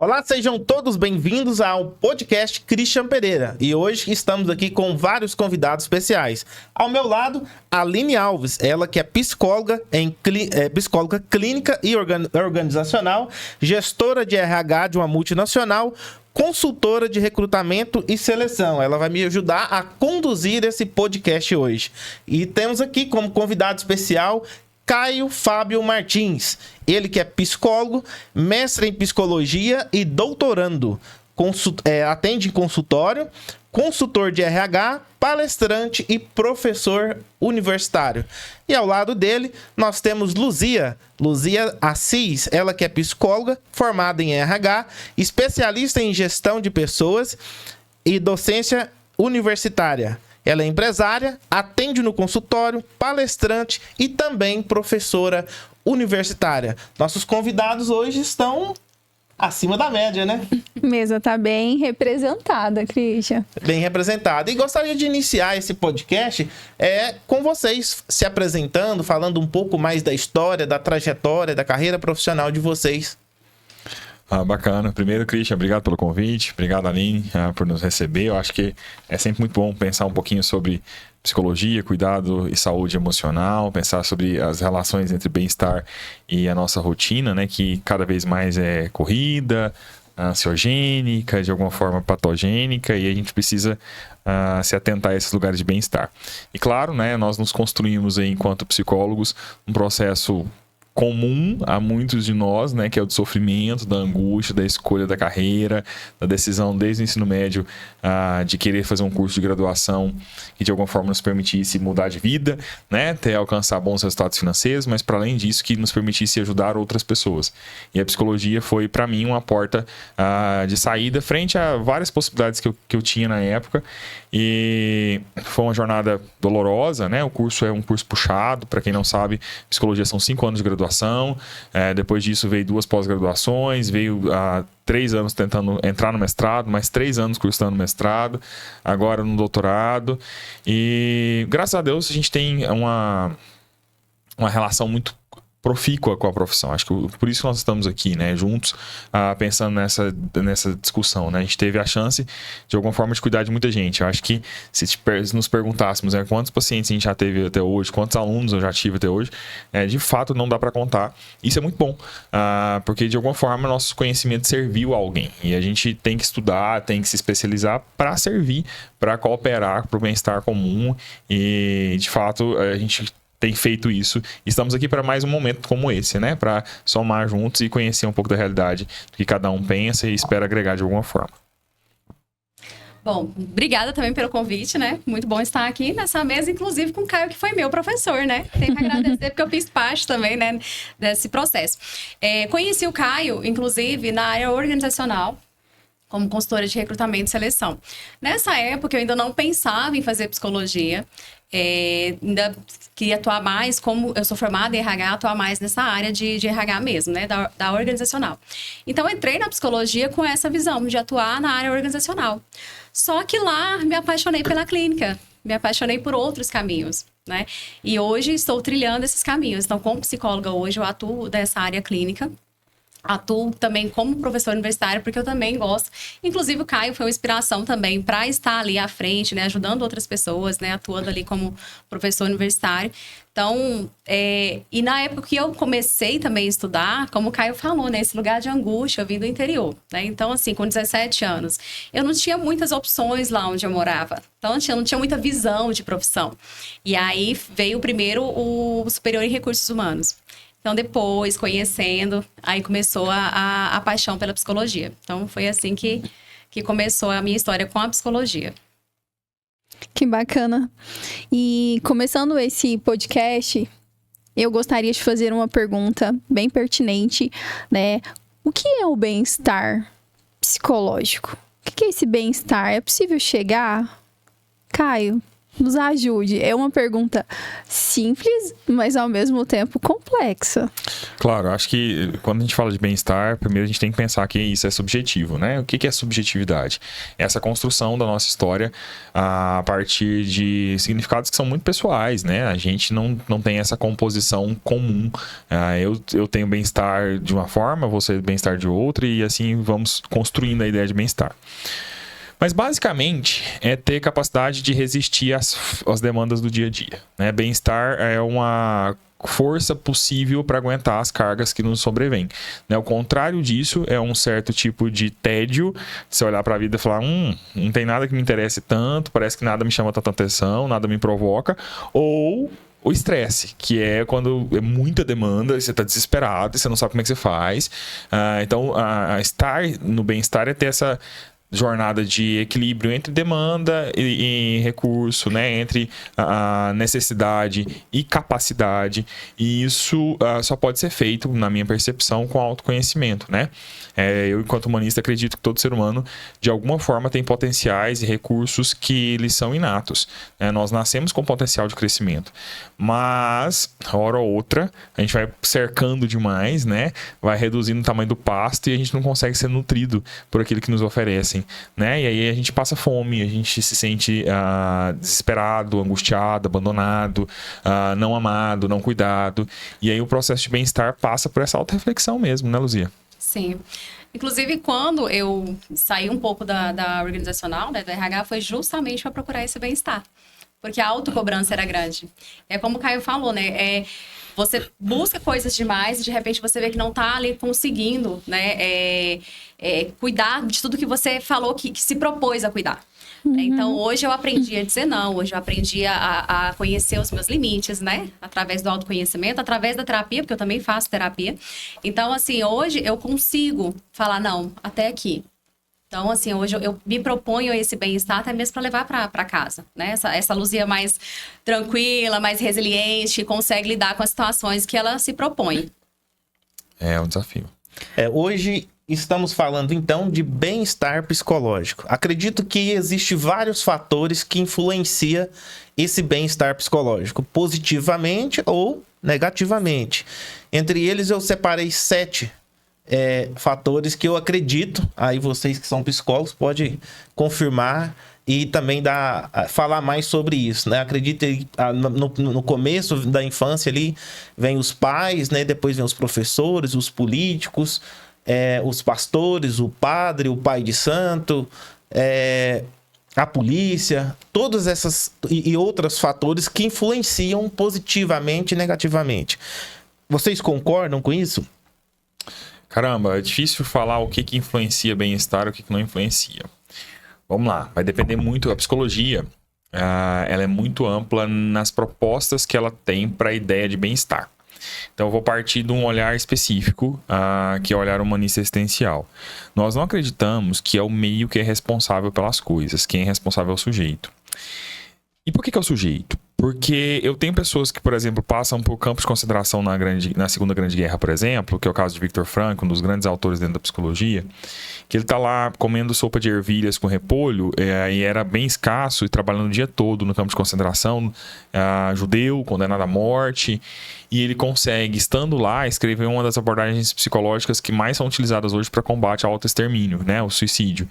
Olá, sejam todos bem-vindos ao podcast Christian Pereira. E hoje estamos aqui com vários convidados especiais. Ao meu lado, Aline Alves, ela que é psicóloga, psicóloga clínica e organizacional, gestora de RH de uma multinacional, consultora de recrutamento e seleção. Ela vai me ajudar a conduzir esse podcast hoje. E temos aqui como convidado especial Caio Fábio Martins, ele que é psicólogo, mestre em psicologia e doutorando, atende em consultório, consultor de RH, palestrante e professor universitário. E ao lado dele, nós temos Luzia Assis, ela que é psicóloga, formada em RH, especialista em gestão de pessoas e docência universitária. Ela é empresária, atende no consultório, palestrante e também professora universitária. Nossos convidados hoje estão acima da média, né? Mesa tá bem representada, Christian. Bem representada. E gostaria de iniciar esse podcast com vocês se apresentando, falando um pouco mais da história, da trajetória, da carreira profissional de vocês. Bacana. Primeiro, Christian, obrigado pelo convite. Obrigado, Aline, por nos receber. Eu acho que é sempre muito bom pensar um pouquinho sobre psicologia, cuidado e saúde emocional, pensar sobre as relações entre bem-estar e a nossa rotina, né, que cada vez mais é corrida, ansiogênica, de alguma forma patogênica, e a gente precisa se atentar a esses lugares de bem-estar. E claro, né, nós nos construímos aí, enquanto psicólogos, um processo comum a muitos de nós, né, que é o do sofrimento, da angústia, da escolha da carreira, da decisão desde o ensino médio de querer fazer um curso de graduação que de alguma forma nos permitisse mudar de vida, né, até alcançar bons resultados financeiros, mas para além disso que nos permitisse ajudar outras pessoas. E a psicologia foi para mim uma porta de saída frente a várias possibilidades que eu tinha na época, e foi uma jornada dolorosa, né? O curso é um curso puxado, para quem não sabe, psicologia são 5 anos de graduação, depois disso veio 2 pós-graduações, veio 3 anos tentando entrar no mestrado, mais 3 anos cursando mestrado, agora no doutorado, e graças a Deus a gente tem uma relação muito profícua com a profissão. Acho que por isso que nós estamos aqui, né, juntos, pensando nessa discussão, né? A gente teve a chance, de alguma forma, de cuidar de muita gente. Eu acho que se nos perguntássemos quantos pacientes a gente já teve até hoje, quantos alunos eu já tive até hoje, de fato não dá para contar. Isso é muito bom, porque de alguma forma nosso conhecimento serviu a alguém. E a gente tem que estudar, tem que se especializar para servir, para cooperar para o bem-estar comum. E de fato a gente tem feito isso. Estamos aqui para mais um momento como esse, né? Para somar juntos e conhecer um pouco da realidade do que cada um pensa e espera agregar de alguma forma. Bom, obrigada também pelo convite, né? Muito bom estar aqui nessa mesa, inclusive com o Caio, que foi meu professor, né? Tenho que agradecer porque eu fiz parte também, né, desse processo. Conheci o Caio, inclusive, na área organizacional, como consultora de recrutamento e seleção. Nessa época, eu ainda não pensava em fazer psicologia, ainda queria atuar mais, como eu sou formada em RH, atuar mais nessa área de RH mesmo, né, da organizacional. Então, eu entrei na psicologia com essa visão de atuar na área organizacional. Só que lá, me apaixonei pela clínica, me apaixonei por outros caminhos, né? E hoje estou trilhando esses caminhos. Então, como psicóloga hoje, eu atuo nessa área clínica. Atuo também como professor universitário, porque eu também gosto. Inclusive, o Caio foi uma inspiração também para estar ali à frente, né? Ajudando outras pessoas, né? Atuando ali como professor universitário. Então, e na época que eu comecei também a estudar, como o Caio falou, né? Esse lugar de angústia, eu vim do interior, né? Então, assim, com 17 anos, eu não tinha muitas opções lá onde eu morava. Então, eu não tinha muita visão de profissão. E aí, veio primeiro o superior em recursos humanos. Então, depois, conhecendo, aí começou a paixão pela psicologia. Então, foi assim que começou a minha história com a psicologia. Que bacana. E começando esse podcast, eu gostaria de fazer uma pergunta bem pertinente, né? O que é o bem-estar psicológico? O que é esse bem-estar? É possível chegar? Caio? nos ajude. É uma pergunta simples, mas ao mesmo tempo complexa. Claro, acho que quando a gente fala de bem-estar, primeiro a gente tem que pensar que isso é subjetivo, né? O que é subjetividade? Essa construção da nossa história a partir de significados que são muito pessoais, né? A gente não tem essa composição comum. Eu tenho bem-estar de uma forma, você bem-estar de outra, e assim vamos construindo a ideia de bem-estar. Mas, basicamente, é ter capacidade de resistir às demandas do dia a dia, né? Bem-estar é uma força possível para aguentar as cargas que nos sobrevêm, né? O contrário disso é um certo tipo de tédio, você olhar para a vida e falar, não tem nada que me interesse tanto, parece que nada me chama tanta atenção, nada me provoca, ou o estresse, que é quando é muita demanda, você está desesperado e você não sabe como é que você faz. Então, estar no bem-estar é ter essa jornada de equilíbrio entre demanda e recurso, né? Entre a necessidade e capacidade, e isso só pode ser feito, na minha percepção, com autoconhecimento, né? Eu, enquanto humanista, acredito que todo ser humano, de alguma forma, tem potenciais e recursos que lhes são inatos, né? Nós nascemos com potencial de crescimento, mas, hora ou outra, a gente vai cercando demais, né? Vai reduzindo o tamanho do pasto e a gente não consegue ser nutrido por aquilo que nos oferecem, né? E aí a gente passa fome, a gente se sente desesperado, angustiado, abandonado, não amado, não cuidado. E aí o processo de bem-estar passa por essa autorreflexão mesmo, né, Luzia? Sim. Inclusive, quando eu saí um pouco da organizacional, né, do RH, foi justamente para procurar esse bem-estar. Porque a autocobrança era grande. É como o Caio falou, né? Você busca coisas demais e de repente você vê que não está ali conseguindo, né? Cuidar de tudo que você falou que se propôs a cuidar. Uhum. Então, hoje eu aprendi a dizer não, hoje eu aprendi a conhecer os meus limites, né? Através do autoconhecimento, através da terapia, porque eu também faço terapia. Então, assim, hoje eu consigo falar não, até aqui. Então, assim, hoje eu me proponho esse bem-estar até mesmo para levar para casa, né? Essa Luzia mais tranquila, mais resiliente, consegue lidar com as situações que ela se propõe. É um desafio. Hoje estamos falando, então, de bem-estar psicológico. Acredito que existem vários fatores que influenciam esse bem-estar psicológico, positivamente ou negativamente. Entre eles, eu separei 7 fatores que eu acredito, aí vocês que são psicólogos podem confirmar e também falar mais sobre isso, né? Acredito que no começo da infância ali vem os pais, né? Depois vem os professores, os políticos, os pastores, o padre, o pai de santo, a polícia, todas essas e outros fatores que influenciam positivamente e negativamente. Vocês concordam com isso? Caramba, é difícil falar o que influencia bem-estar e o que não influencia. Vamos lá, vai depender muito. A psicologia, ela é muito ampla nas propostas que ela tem para a ideia de bem-estar. Então, eu vou partir de um olhar específico, que é o olhar humanista existencial. Nós não acreditamos que é o meio que é responsável pelas coisas, quem é responsável é o sujeito. E por que é o sujeito? Porque eu tenho pessoas que, por exemplo, passam por campos de concentração na Segunda Grande Guerra, por exemplo, que é o caso de Viktor Frankl, um dos grandes autores dentro da psicologia, que ele está lá comendo sopa de ervilhas com repolho, e era bem escasso, e trabalhando o dia todo no campo de concentração, judeu, condenado à morte, e ele consegue, estando lá, escrever uma das abordagens psicológicas que mais são utilizadas hoje para combate ao autoextermínio, né, o suicídio.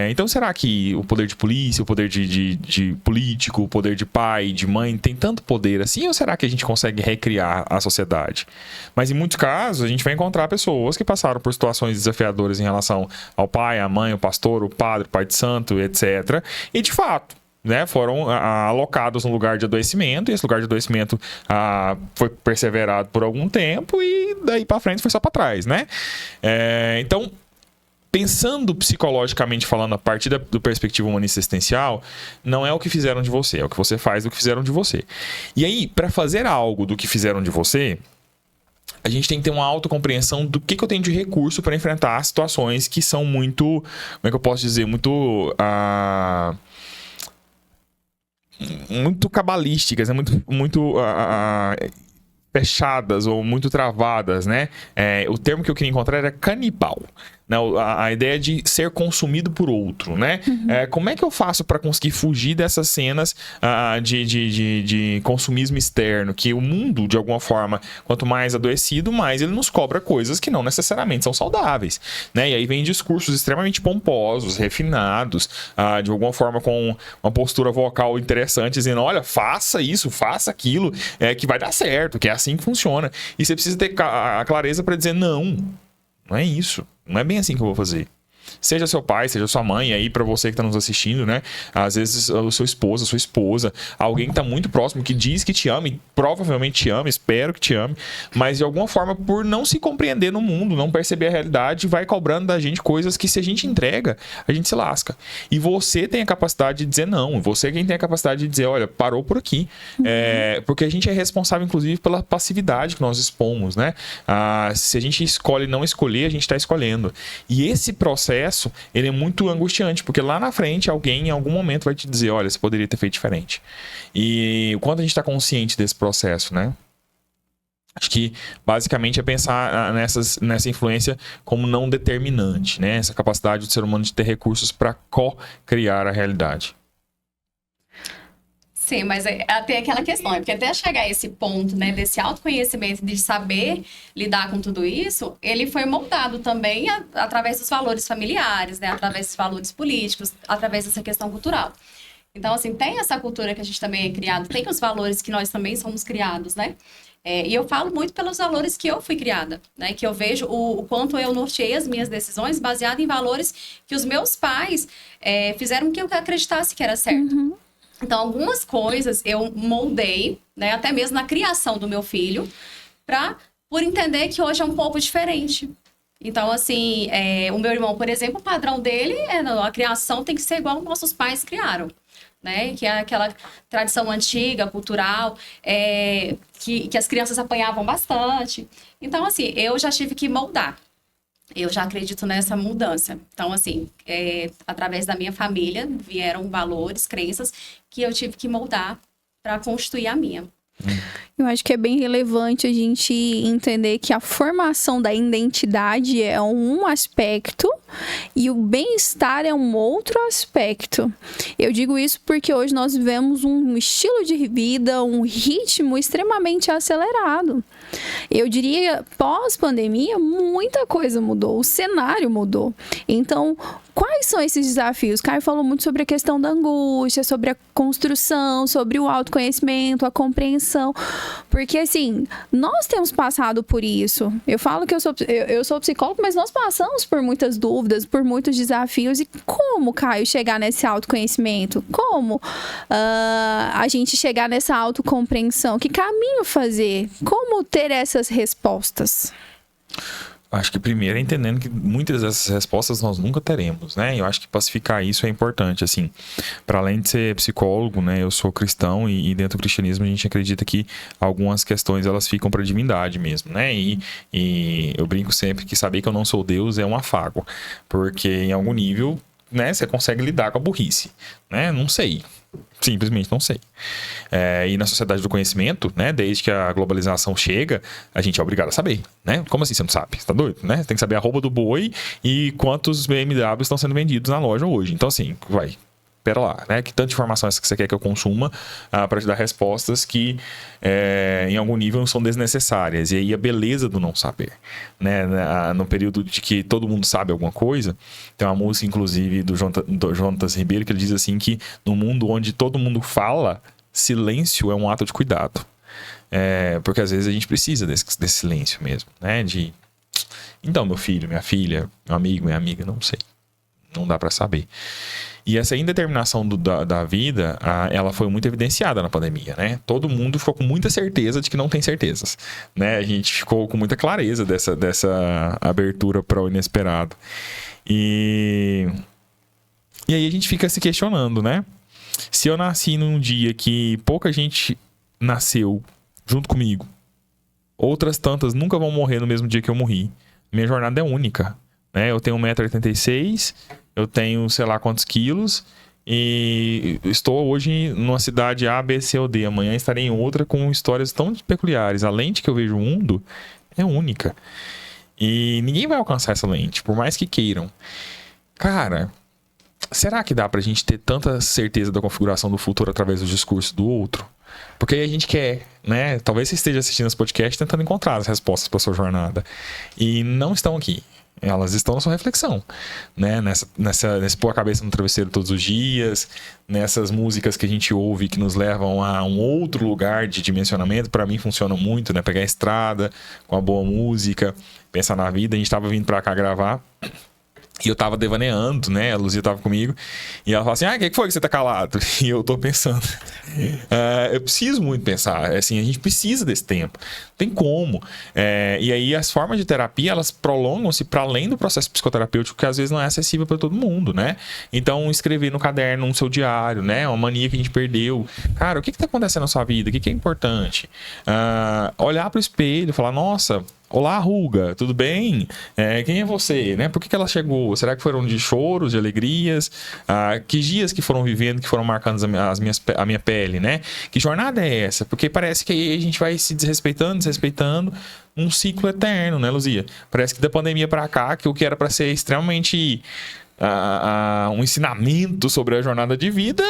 Então, será que o poder de polícia, o poder de político, o poder de pai, de mãe, tem tanto poder assim, ou será que a gente consegue recriar a sociedade? Mas em muitos casos, a gente vai encontrar pessoas que passaram por situações desafiadoras em relação ao pai, à mãe, ao pastor, o padre, o pai de santo, etc. E, de fato, né, foram alocados num lugar de adoecimento, e esse lugar de adoecimento foi perseverado por algum tempo, e daí para frente foi só para trás, né? Então, pensando psicologicamente falando, a partir do perspectiva humanista existencial, não é o que fizeram de você, é o que você faz do que fizeram de você. E aí, para fazer algo do que fizeram de você, a gente tem que ter uma autocompreensão do que eu tenho de recurso para enfrentar situações que são muito, como é que eu posso dizer, muito cabalísticas, né? muito fechadas ou muito travadas, né? O termo que eu queria encontrar era canibal, né? A ideia de ser consumido por outro, né? Como é que eu faço para conseguir fugir dessas cenas de consumismo externo? Que o mundo, de alguma forma, quanto mais adoecido, mais ele nos cobra coisas que não necessariamente são saudáveis, né? E aí vem discursos extremamente pomposos, refinados, de alguma forma com uma postura vocal interessante, dizendo, olha, faça isso, faça aquilo, que vai dar certo, que é assim que funciona. E você precisa ter a clareza para dizer, não é isso. Não é bem assim que eu vou fazer. Seja seu pai, seja sua mãe, aí pra você que tá nos assistindo, né? Às vezes o seu esposo, sua esposa, alguém que tá muito próximo, que diz que te ama, e provavelmente te ama, espero que te ame, mas de alguma forma, por não se compreender no mundo, não perceber a realidade, vai cobrando da gente coisas que se a gente entrega, a gente se lasca. E você tem a capacidade de dizer não, você quem tem a capacidade de dizer, olha, parou por aqui. Porque a gente é responsável, inclusive, pela passividade que nós expomos, né? Se a gente escolhe não escolher, a gente tá escolhendo. E esse processo, ele é muito angustiante, porque lá na frente alguém em algum momento vai te dizer, olha, você poderia ter feito diferente. E o quanto a gente está consciente desse processo, né? Acho que basicamente é pensar nessa influência como não determinante, né? Essa capacidade do ser humano de ter recursos para co-criar a realidade. Sim, mas tem aquela questão, porque até chegar a esse ponto, né, desse autoconhecimento, de saber lidar com tudo isso, ele foi moldado também através dos valores familiares, né, através dos valores políticos, através dessa questão cultural. Então, assim, tem essa cultura que a gente também é criado, tem os valores que nós também somos criados, né? E eu falo muito pelos valores que eu fui criada, né? Que eu vejo o quanto eu norteei as minhas decisões baseado em valores que os meus pais fizeram que eu acreditasse que era certo. Então, algumas coisas eu moldei, né, até mesmo na criação do meu filho, por entender que hoje é um pouco diferente. Então, assim, o meu irmão, por exemplo, o padrão dele, a criação tem que ser igual nossos pais criaram, né? Que é aquela tradição antiga, cultural, que as crianças apanhavam bastante. Então, assim, eu já tive que moldar. Eu já acredito nessa mudança. Então, assim, através da minha família, vieram valores, crenças, que eu tive que moldar para construir a minha. Eu acho que é bem relevante a gente entender que a formação da identidade é um aspecto e o bem-estar é um outro aspecto. Eu digo isso porque hoje nós vivemos um estilo de vida, um ritmo extremamente acelerado. Eu diria, pós-pandemia, muita coisa mudou, o cenário mudou. Então, quais são esses desafios? Caio falou muito sobre a questão da angústia, sobre a construção, sobre o autoconhecimento, a compreensão. Porque, assim, nós temos passado por isso. Eu falo que eu sou psicólogo, mas nós passamos por muitas dúvidas, por muitos desafios. E como, Caio, chegar nesse autoconhecimento? Como a gente chegar nessa autocompreensão? Que caminho fazer? Como ter essas respostas? Acho que primeiro é entendendo que muitas dessas respostas nós nunca teremos, né? Eu acho que pacificar isso é importante, assim. Para além de ser psicólogo, né? Eu sou cristão e dentro do cristianismo a gente acredita que algumas questões elas ficam para a divindade mesmo, né? E eu brinco sempre que saber que eu não sou Deus é um afago, porque em algum nível, né? Você consegue lidar com a burrice, né? Não sei. Simplesmente não sei. E na sociedade do conhecimento, né, desde que a globalização chega, a gente é obrigado a saber, né? Como assim você não sabe? Você tá doido, né? Você tem que saber a arroba do boi e quantos BMW estão sendo vendidos na loja hoje. Então, assim, pera lá, né? Que tanta informação é essa que você quer que eu consuma para te dar respostas que em algum nível não são desnecessárias. E aí a beleza do não saber, né? No período de que todo mundo sabe alguma coisa, tem uma música, inclusive, do Jonatas Ribeiro, que ele diz assim que no mundo onde todo mundo fala, silêncio é um ato de cuidado. Porque às vezes a gente precisa desse silêncio mesmo, né? Então, meu filho, minha filha, meu amigo, minha amiga, não sei. Não dá para saber. E essa indeterminação da vida, ela foi muito evidenciada na pandemia, né? Todo mundo ficou com muita certeza de que não tem certezas, né? A gente ficou com muita clareza dessa abertura para o inesperado. E aí a gente fica se questionando, né? Se eu nasci num dia que pouca gente nasceu junto comigo, outras tantas nunca vão morrer no mesmo dia que eu morri. Minha jornada é única, né? Eu tenho 1,86 m, eu tenho sei lá quantos quilos e estou hoje numa cidade A, B, C ou D. Amanhã estarei em outra com histórias tão peculiares. A lente que eu vejo o mundo é única. E ninguém vai alcançar essa lente, por mais que queiram. Cara, será que dá pra gente ter tanta certeza da configuração do futuro através do discurso do outro? Porque aí a gente quer, né? Talvez você esteja assistindo esse podcast tentando encontrar as respostas para sua jornada. E não estão aqui. Elas estão na sua reflexão, né? Nesse pôr a cabeça no travesseiro todos os dias, nessas músicas que a gente ouve que nos levam a um outro lugar de dimensionamento. Para mim funciona muito, né? Pegar a estrada com a boa música, pensar na vida. A gente estava vindo para cá gravar e eu tava devaneando, né? A Luzia tava comigo. E ela fala assim, o que foi que você tá calado? E eu tô pensando. Eu preciso muito pensar. Assim, a gente precisa desse tempo. Não tem como. E aí as formas de terapia, elas prolongam-se para além do processo psicoterapêutico, que às vezes não é acessível para todo mundo, né? Então, escrever no caderno, no seu diário, né? Uma mania que a gente perdeu. Cara, o que tá acontecendo na sua vida? O que é importante? Olhar pro espelho e falar, nossa... Olá, Ruga, tudo bem? Quem é você? Né? Por que ela chegou? Será que foram de choros, de alegrias? Que dias que foram vivendo, que foram marcando a minha pele, né? Que jornada é essa? Porque parece que aí a gente vai se desrespeitando um ciclo eterno, né, Luzia? Parece que da pandemia para cá, que o que era para ser extremamente um ensinamento sobre a jornada de vida,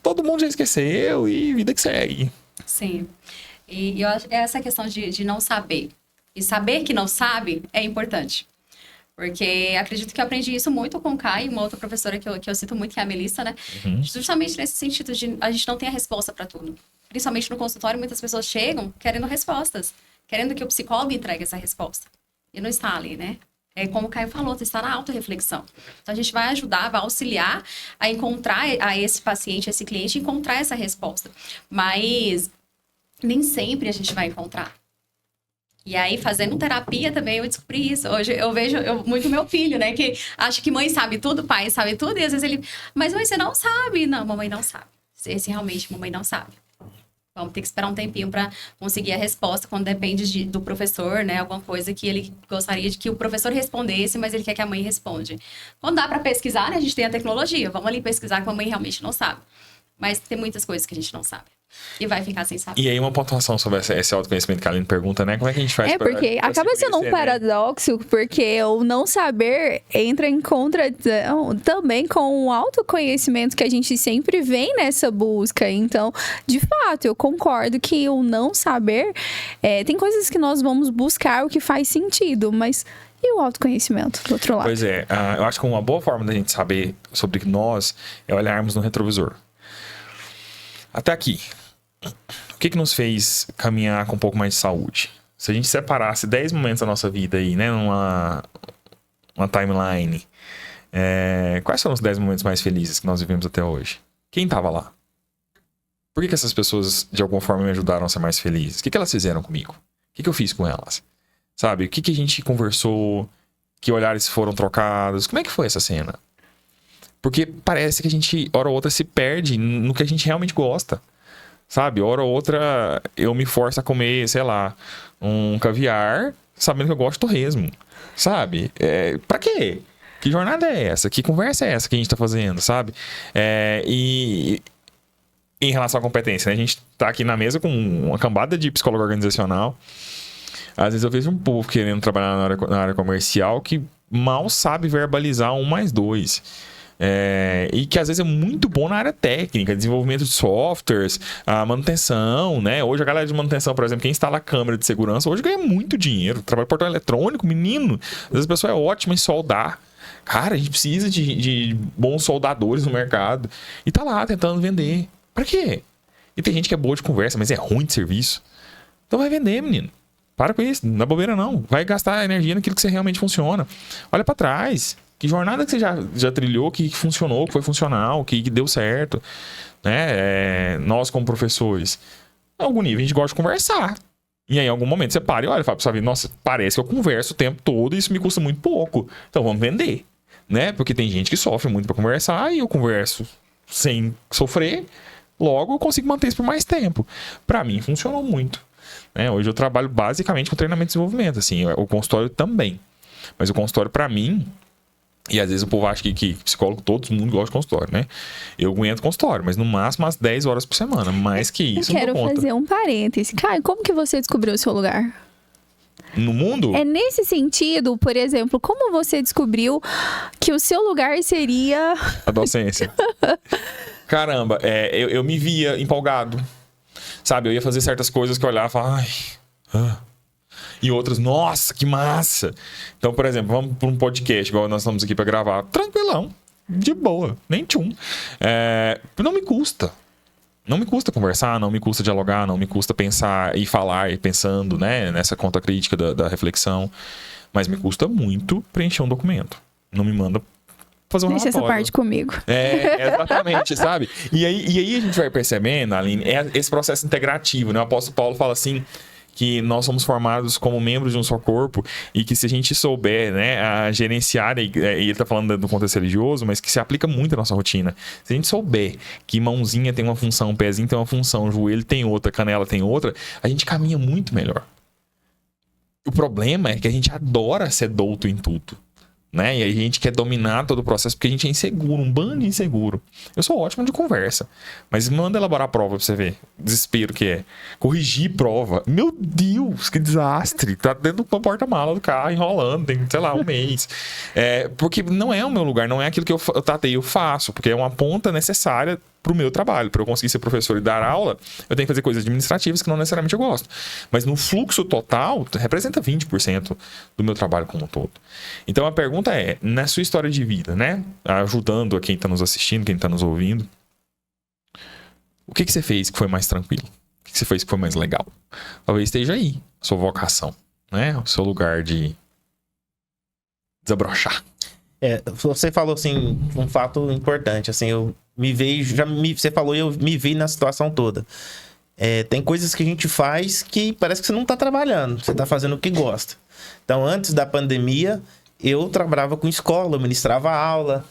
todo mundo já esqueceu e vida que segue. Sim. E eu acho que essa questão de não saber. E saber que não sabe é importante. Porque acredito que eu aprendi isso muito com o Caio, uma outra professora que eu cito muito, que é a Melissa, né? Uhum. Justamente nesse sentido de a gente não tem a resposta para tudo. Principalmente no consultório, muitas pessoas chegam querendo respostas. Querendo que o psicólogo entregue essa resposta. E não está ali, né? É como o Caio falou, você está na autorreflexão. Então, a gente vai ajudar, vai auxiliar a encontrar a esse paciente, a esse cliente, encontrar essa resposta. Mas nem sempre a gente vai encontrar. E aí, fazendo terapia também, eu descobri isso. Hoje eu vejo muito meu filho, né? Que acha que mãe sabe tudo, pai sabe tudo. E às vezes ele... Mas mãe, você não sabe. Não, mamãe não sabe. Esse realmente, mamãe não sabe. Vamos ter que esperar um tempinho para conseguir a resposta, quando depende do professor, né? Alguma coisa que ele gostaria de que o professor respondesse, mas ele quer que a mãe responda. Quando dá para pesquisar, né? A gente tem a tecnologia. Vamos ali pesquisar que a mãe realmente não sabe. Mas tem muitas coisas que a gente não sabe. E vai ficar sem saber. E aí uma pontuação sobre esse autoconhecimento que a Aline pergunta, né? Como é que a gente faz porque acaba sendo um paradoxo, porque o não saber entra em contradição também com o autoconhecimento que a gente sempre vem nessa busca. Então, de fato, eu concordo que o não saber... tem coisas que nós vamos buscar o que faz sentido, mas... E o autoconhecimento, do outro lado? Pois é. Eu acho que uma boa forma da gente saber sobre nós é olharmos no retrovisor. Até aqui. O que nos fez caminhar com um pouco mais de saúde? Se a gente separasse 10 momentos da nossa vida aí, né? Uma timeline. Quais foram os 10 momentos mais felizes que nós vivemos até hoje? Quem estava lá? Por que essas pessoas, de alguma forma, me ajudaram a ser mais feliz? O que elas fizeram comigo? O que eu fiz com elas? Sabe? O que a gente conversou? Que olhares foram trocados? Como é que foi essa cena? Porque parece que a gente, hora ou outra, se perde no que a gente realmente gosta. Sabe? Hora ou outra, eu me forço a comer, sei lá, um caviar, sabendo que eu gosto de torresmo. Sabe? Pra quê? Que jornada é essa? Que conversa é essa que a gente tá fazendo, sabe? E em relação à competência, né? A gente tá aqui na mesa com uma cambada de psicólogo organizacional. Às vezes eu vejo um povo querendo trabalhar na área comercial que mal sabe verbalizar 1 mais 2. E que às vezes é muito bom na área técnica, desenvolvimento de softwares, a manutenção, né? Hoje a galera de manutenção, por exemplo, quem instala a câmera de segurança, hoje ganha muito dinheiro. Trabalha em portão eletrônico, menino. Às vezes a pessoa é ótima em soldar. Cara, a gente precisa de bons soldadores no mercado. E tá lá tentando vender. Pra quê? E tem gente que é boa de conversa, mas é ruim de serviço. Então vai vender, menino. Para com isso, não é bobeira não. Vai gastar energia naquilo que você realmente funciona. Olha pra trás. Que jornada que você já trilhou, que funcionou, que foi funcional, que deu certo, né? Nós, como professores, em algum nível, a gente gosta de conversar. E aí, em algum momento, você para e olha e fala pra sua vida, nossa, parece que eu converso o tempo todo e isso me custa muito pouco. Então, vamos vender, né? Porque tem gente que sofre muito pra conversar e eu converso sem sofrer, logo eu consigo manter isso por mais tempo. Pra mim, funcionou muito. Né? Hoje eu trabalho basicamente com treinamento e desenvolvimento, assim, o consultório também. Mas o consultório, pra mim... E às vezes o povo acha que psicólogo, todo mundo gosta de consultório, né? Eu aguento consultório, mas no máximo umas 10 horas por semana. Mais que isso, eu quero fazer um parêntese. Caio, como que você descobriu o seu lugar? no mundo? É nesse sentido, por exemplo, como você descobriu que o seu lugar seria... A docência. Caramba, eu me via empolgado. Sabe, eu ia fazer certas coisas que eu olhava e falava, e outras, nossa, que massa. Então, por exemplo, vamos para um podcast, igual nós estamos aqui para gravar. Tranquilão, de boa, nem tchum. Não me custa. Não me custa conversar, não me custa dialogar, não me custa pensar e falar e pensando, né, nessa conta crítica da reflexão. Mas me custa muito preencher um documento. Não me manda fazer um Deixa relatório. essa parte comigo. Exatamente, sabe? E aí a gente vai percebendo, Aline, esse processo integrativo, né? O apóstolo Paulo fala assim, que nós somos formados como membros de um só corpo e que se a gente souber, né, a gerenciar, e ele tá falando do contexto religioso, mas que se aplica muito à nossa rotina. Se a gente souber que mãozinha tem uma função, pezinho tem uma função, joelho tem outra, canela tem outra, a gente caminha muito melhor. O problema é que a gente adora ser douto em tudo, né? E a gente quer dominar todo o processo porque a gente é inseguro, um bando inseguro. Eu sou ótimo de conversa, mas manda elaborar a prova pra você ver. Desespero que é. Corrigir prova. Meu Deus, que desastre. Tá dentro do porta-mala do carro, enrolando, tem, sei lá, um mês. Porque não é o meu lugar, não é aquilo que eu tratei, eu faço, porque é uma ponta necessária pro meu trabalho. Para eu conseguir ser professor e dar aula, eu tenho que fazer coisas administrativas que não necessariamente eu gosto. Mas no fluxo total, representa 20% do meu trabalho como um todo. Então a pergunta é, na sua história de vida, né? Ajudando a quem está nos assistindo, quem está nos ouvindo, o que você fez que foi mais tranquilo? O que você fez que foi mais legal? Talvez esteja aí, a sua vocação, né? O seu lugar de desabrochar. Você falou assim, um fato importante, assim, eu me vejo, você falou e eu me vi na situação toda. Tem coisas que a gente faz que parece que você não tá trabalhando, você tá fazendo o que gosta. Então, antes da pandemia, eu trabalhava com escola, eu ministrava aula,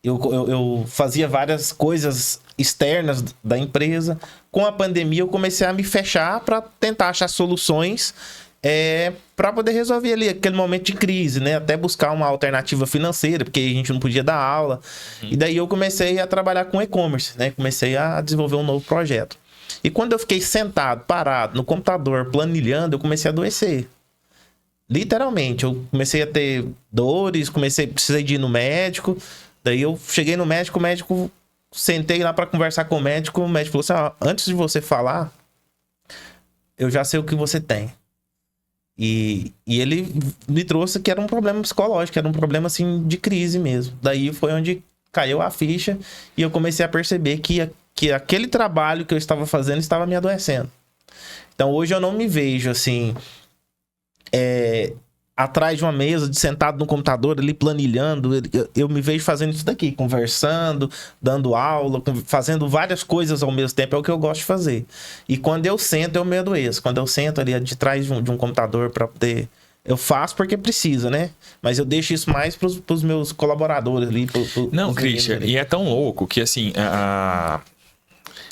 eu fazia várias coisas externas da empresa. Com a pandemia, eu comecei a me fechar para tentar achar soluções para poder resolver ali aquele momento de crise, né? Até buscar uma alternativa financeira, porque a gente não podia dar aula. E daí eu comecei a trabalhar com e-commerce, né? Comecei a desenvolver um novo projeto. E quando eu fiquei sentado, parado, no computador, planilhando, eu comecei a adoecer. Literalmente, eu comecei a ter dores, precisei de ir no médico. Daí eu cheguei no médico, o médico, sentei lá para conversar com o médico falou assim, antes de você falar, eu já sei o que você tem. E ele me trouxe que era um problema psicológico, era um problema assim de crise mesmo. Daí foi onde caiu a ficha e eu comecei a perceber que aquele trabalho que eu estava fazendo estava me adoecendo. Então hoje eu não me vejo assim, atrás de uma mesa, sentado no computador ali planilhando. Eu me vejo fazendo isso daqui, conversando, dando aula, fazendo várias coisas ao mesmo tempo. É o que eu gosto de fazer. E quando eu sento, eu me adoeço. Quando eu sento ali de trás de um computador para poder... Eu faço porque precisa, né? Mas eu deixo isso mais pros meus colaboradores ali. Não, Christian, e é tão louco que assim...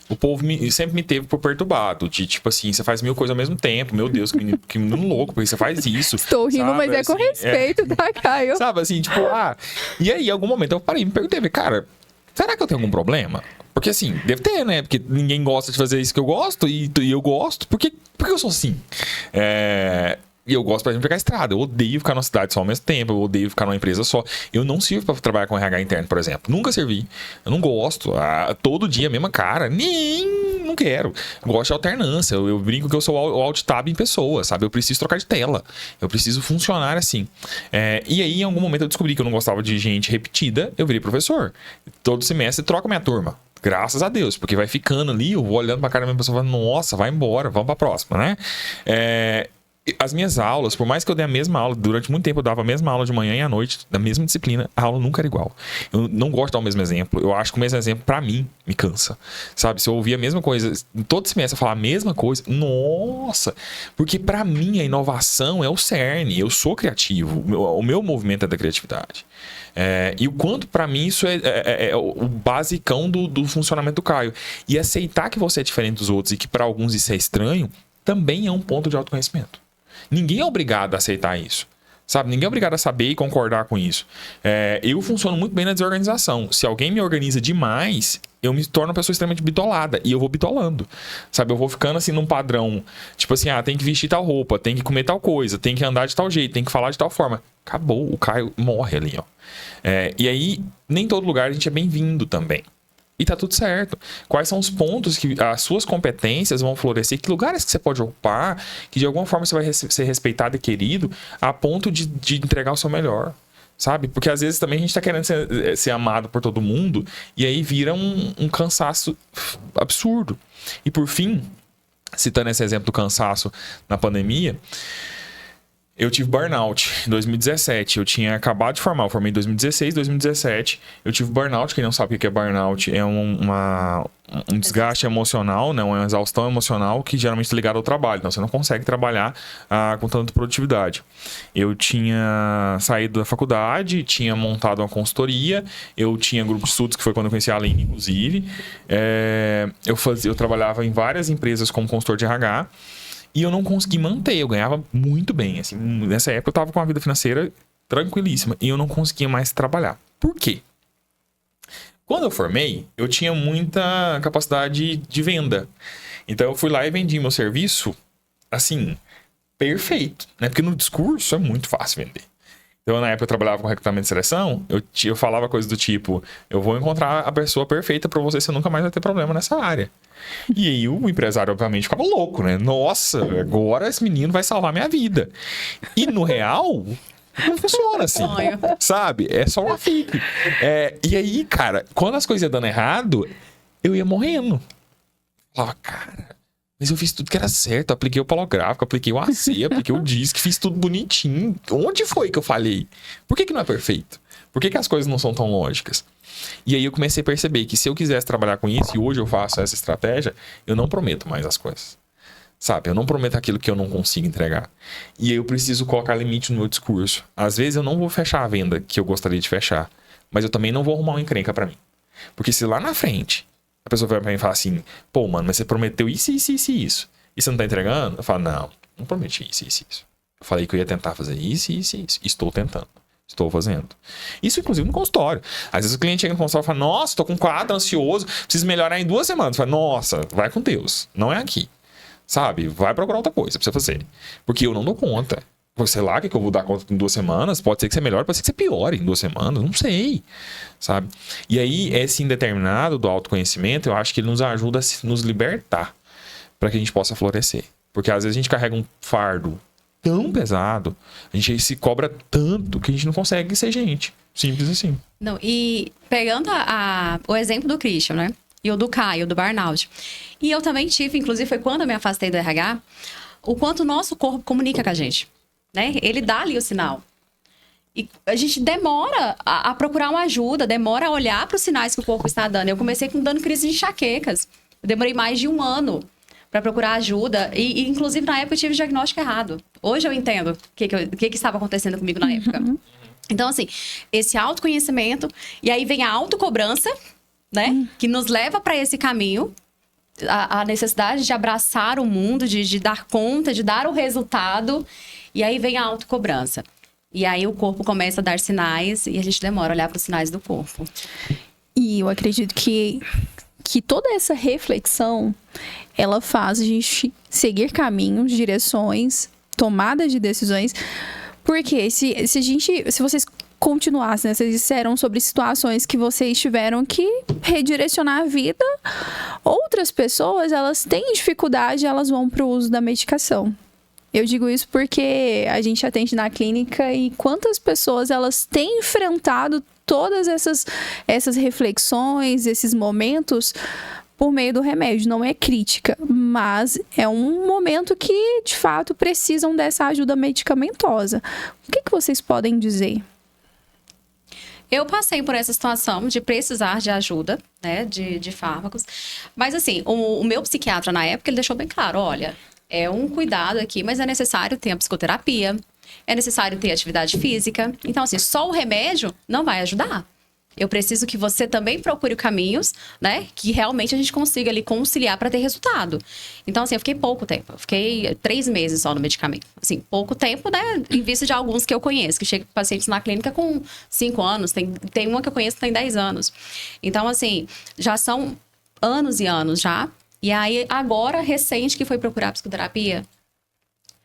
O povo sempre me teve por perturbado. De tipo assim, você faz 1000 coisas ao mesmo tempo. Meu Deus, que menino louco, porque você faz isso. Estou rindo, sabe? Mas é com respeito, tá, Caio? Sabe assim, tipo, E aí, em algum momento eu parei e me perguntei, cara, será que eu tenho algum problema? Porque assim, deve ter, né? Porque ninguém gosta de fazer isso que eu gosto e eu gosto. Por que eu sou assim? E eu gosto, por exemplo, de pegar a estrada. Eu odeio ficar numa cidade só ao mesmo tempo. Eu odeio ficar numa empresa só. Eu não sirvo pra trabalhar com RH interno, por exemplo. Nunca servi. Eu não gosto. Todo dia a mesma cara. Não quero. Eu gosto de alternância. Eu brinco que eu sou o alt-tab em pessoa, sabe? Eu preciso trocar de tela. Eu preciso funcionar assim. E aí, em algum momento, eu descobri que eu não gostava de gente repetida. Eu virei professor. Todo semestre, troco minha turma. Graças a Deus. Porque vai ficando ali, eu vou olhando pra cara da minha pessoa e falando, nossa, vai embora, vamos pra próxima, né? As minhas aulas, por mais que eu dê a mesma aula, durante muito tempo eu dava a mesma aula de manhã e à noite, da mesma disciplina, a aula nunca era igual. Eu não gosto de dar o mesmo exemplo. Eu acho que o mesmo exemplo, pra mim, me cansa. Sabe? Se eu ouvir a mesma coisa, todo semestre eu falar a mesma coisa, nossa! Porque pra mim a inovação é o cerne. Eu sou criativo. O meu movimento é da criatividade. E o quanto pra mim isso é o basicão do funcionamento do Caio. E aceitar que você é diferente dos outros e que pra alguns isso é estranho, também é um ponto de autoconhecimento. Ninguém é obrigado a aceitar isso. Sabe? Ninguém é obrigado a saber e concordar com isso. Eu funciono muito bem na desorganização. Se alguém me organiza demais, eu me torno uma pessoa extremamente bitolada. E eu vou bitolando. Sabe? Eu vou ficando assim num padrão. Tipo assim, tem que vestir tal roupa, tem que comer tal coisa, tem que andar de tal jeito, tem que falar de tal forma. Acabou. O Caio morre ali, ó. E aí, nem todo lugar a gente é bem-vindo também. E tá tudo certo. Quais são os pontos que as suas competências vão florescer? Que lugares que você pode ocupar, que de alguma forma você vai ser respeitado e querido a ponto de entregar o seu melhor, sabe? Porque às vezes também a gente tá querendo ser amado por todo mundo e aí vira um cansaço absurdo. E por fim, citando esse exemplo do cansaço na pandemia, eu tive burnout em 2017. Eu tinha acabado de formar. Eu formei em 2016, 2017. Eu tive burnout. Quem não sabe o que é burnout, é um desgaste emocional, né? Uma exaustão emocional que geralmente é ligada ao trabalho. Então, você não consegue trabalhar com tanta produtividade. Eu tinha saído da faculdade, tinha montado uma consultoria. Eu tinha grupo de estudos, que foi quando eu conheci a Aline, inclusive. Eu trabalhava em várias empresas como consultor de RH. E eu não consegui manter, eu ganhava muito bem. Assim, nessa época eu estava com uma vida financeira tranquilíssima e eu não conseguia mais trabalhar. Por quê? Quando eu formei, eu tinha muita capacidade de venda. Então eu fui lá e vendi meu serviço, assim, perfeito, né? Porque no discurso é muito fácil vender. Então, na época eu trabalhava com recrutamento e seleção, eu falava coisas do tipo, eu vou encontrar a pessoa perfeita para você nunca mais vai ter problema nessa área. E aí o empresário, obviamente, ficava louco, né? Nossa, agora esse menino vai salvar minha vida. E no real, não funciona assim, sabe? É só uma fique. E aí, cara, quando as coisas iam dando errado, eu ia morrendo. Eu falava, cara... Mas eu fiz tudo que era certo, apliquei o polográfico, apliquei o AC, apliquei o DISC, fiz tudo bonitinho. Onde foi que eu falhei? Por que não é perfeito? Por que as coisas não são tão lógicas? E aí eu comecei a perceber que se eu quisesse trabalhar com isso, e hoje eu faço essa estratégia, eu não prometo mais as coisas. Sabe? Eu não prometo aquilo que eu não consigo entregar. E aí eu preciso colocar limite no meu discurso. Às vezes eu não vou fechar a venda que eu gostaria de fechar, mas eu também não vou arrumar uma encrenca pra mim. Porque se lá na frente... a pessoa vai pra mim e fala assim, pô, mano, mas você prometeu isso. E você não tá entregando? Eu falo, não prometi isso. Eu falei que eu ia tentar fazer isso. Estou tentando. Estou fazendo. Isso, inclusive, no consultório. Às vezes o cliente chega no consultório e fala, nossa, tô com um quadro ansioso, preciso melhorar em 2 semanas. Eu falo, nossa, vai com Deus. Não é aqui. Sabe? Vai procurar outra coisa pra você fazer. Porque eu não dou conta. Sei lá, o que eu vou dar conta em 2 semanas? Pode ser que você melhore, pode ser que você piore em 2 semanas. Não sei, sabe? E aí, esse indeterminado do autoconhecimento, eu acho que ele nos ajuda a nos libertar para que a gente possa florescer. Porque às vezes a gente carrega um fardo tão pesado, a gente se cobra tanto que a gente não consegue ser gente. Simples assim. Não, e pegando o exemplo do Christian, né? E o do Caio, do burnout. E eu também tive, inclusive foi quando eu me afastei do RH, o quanto o nosso corpo comunica com a gente. Né? Ele dá ali o sinal. E a gente demora a procurar uma ajuda, demora a olhar para os sinais que o corpo está dando. Eu comecei dando crise de enxaquecas. Eu demorei mais de 1 ano para procurar ajuda. E, inclusive, na época, eu tive o diagnóstico errado. Hoje eu entendo o que estava acontecendo comigo na época. Então, assim, esse autoconhecimento. E aí vem a autocobrança, né? Que nos leva para esse caminho. A necessidade de abraçar o mundo, de dar conta, de dar o resultado. E aí vem a autocobrança. E aí o corpo começa a dar sinais e a gente demora a olhar para os sinais do corpo. E eu acredito que toda essa reflexão, ela faz a gente seguir caminhos, direções, tomadas de decisões. Porque se vocês continuassem, né, vocês disseram sobre situações que vocês tiveram que redirecionar a vida, outras pessoas, elas têm dificuldade, elas vão para o uso da medicação. Eu digo isso porque a gente atende na clínica e quantas pessoas elas têm enfrentado todas essas reflexões, esses momentos por meio do remédio. Não é crítica, mas é um momento que, de fato, precisam dessa ajuda medicamentosa. O que vocês podem dizer? Eu passei por essa situação de precisar de ajuda, né, de fármacos. Mas, assim, o meu psiquiatra, na época, ele deixou bem claro, olha... É um cuidado aqui, mas é necessário ter a psicoterapia, é necessário ter atividade física. Então, assim, só o remédio não vai ajudar. Eu preciso que você também procure caminhos, né? Que realmente a gente consiga ali conciliar para ter resultado. Então, assim, eu fiquei pouco tempo. Eu fiquei 3 meses só no medicamento. Assim, pouco tempo, né? Em vista de alguns que eu conheço, que chegam pacientes na clínica com 5 anos. Tem uma que eu conheço que tem 10 anos. Então, assim, já são anos e anos já. E aí, agora, recente, que foi procurar psicoterapia,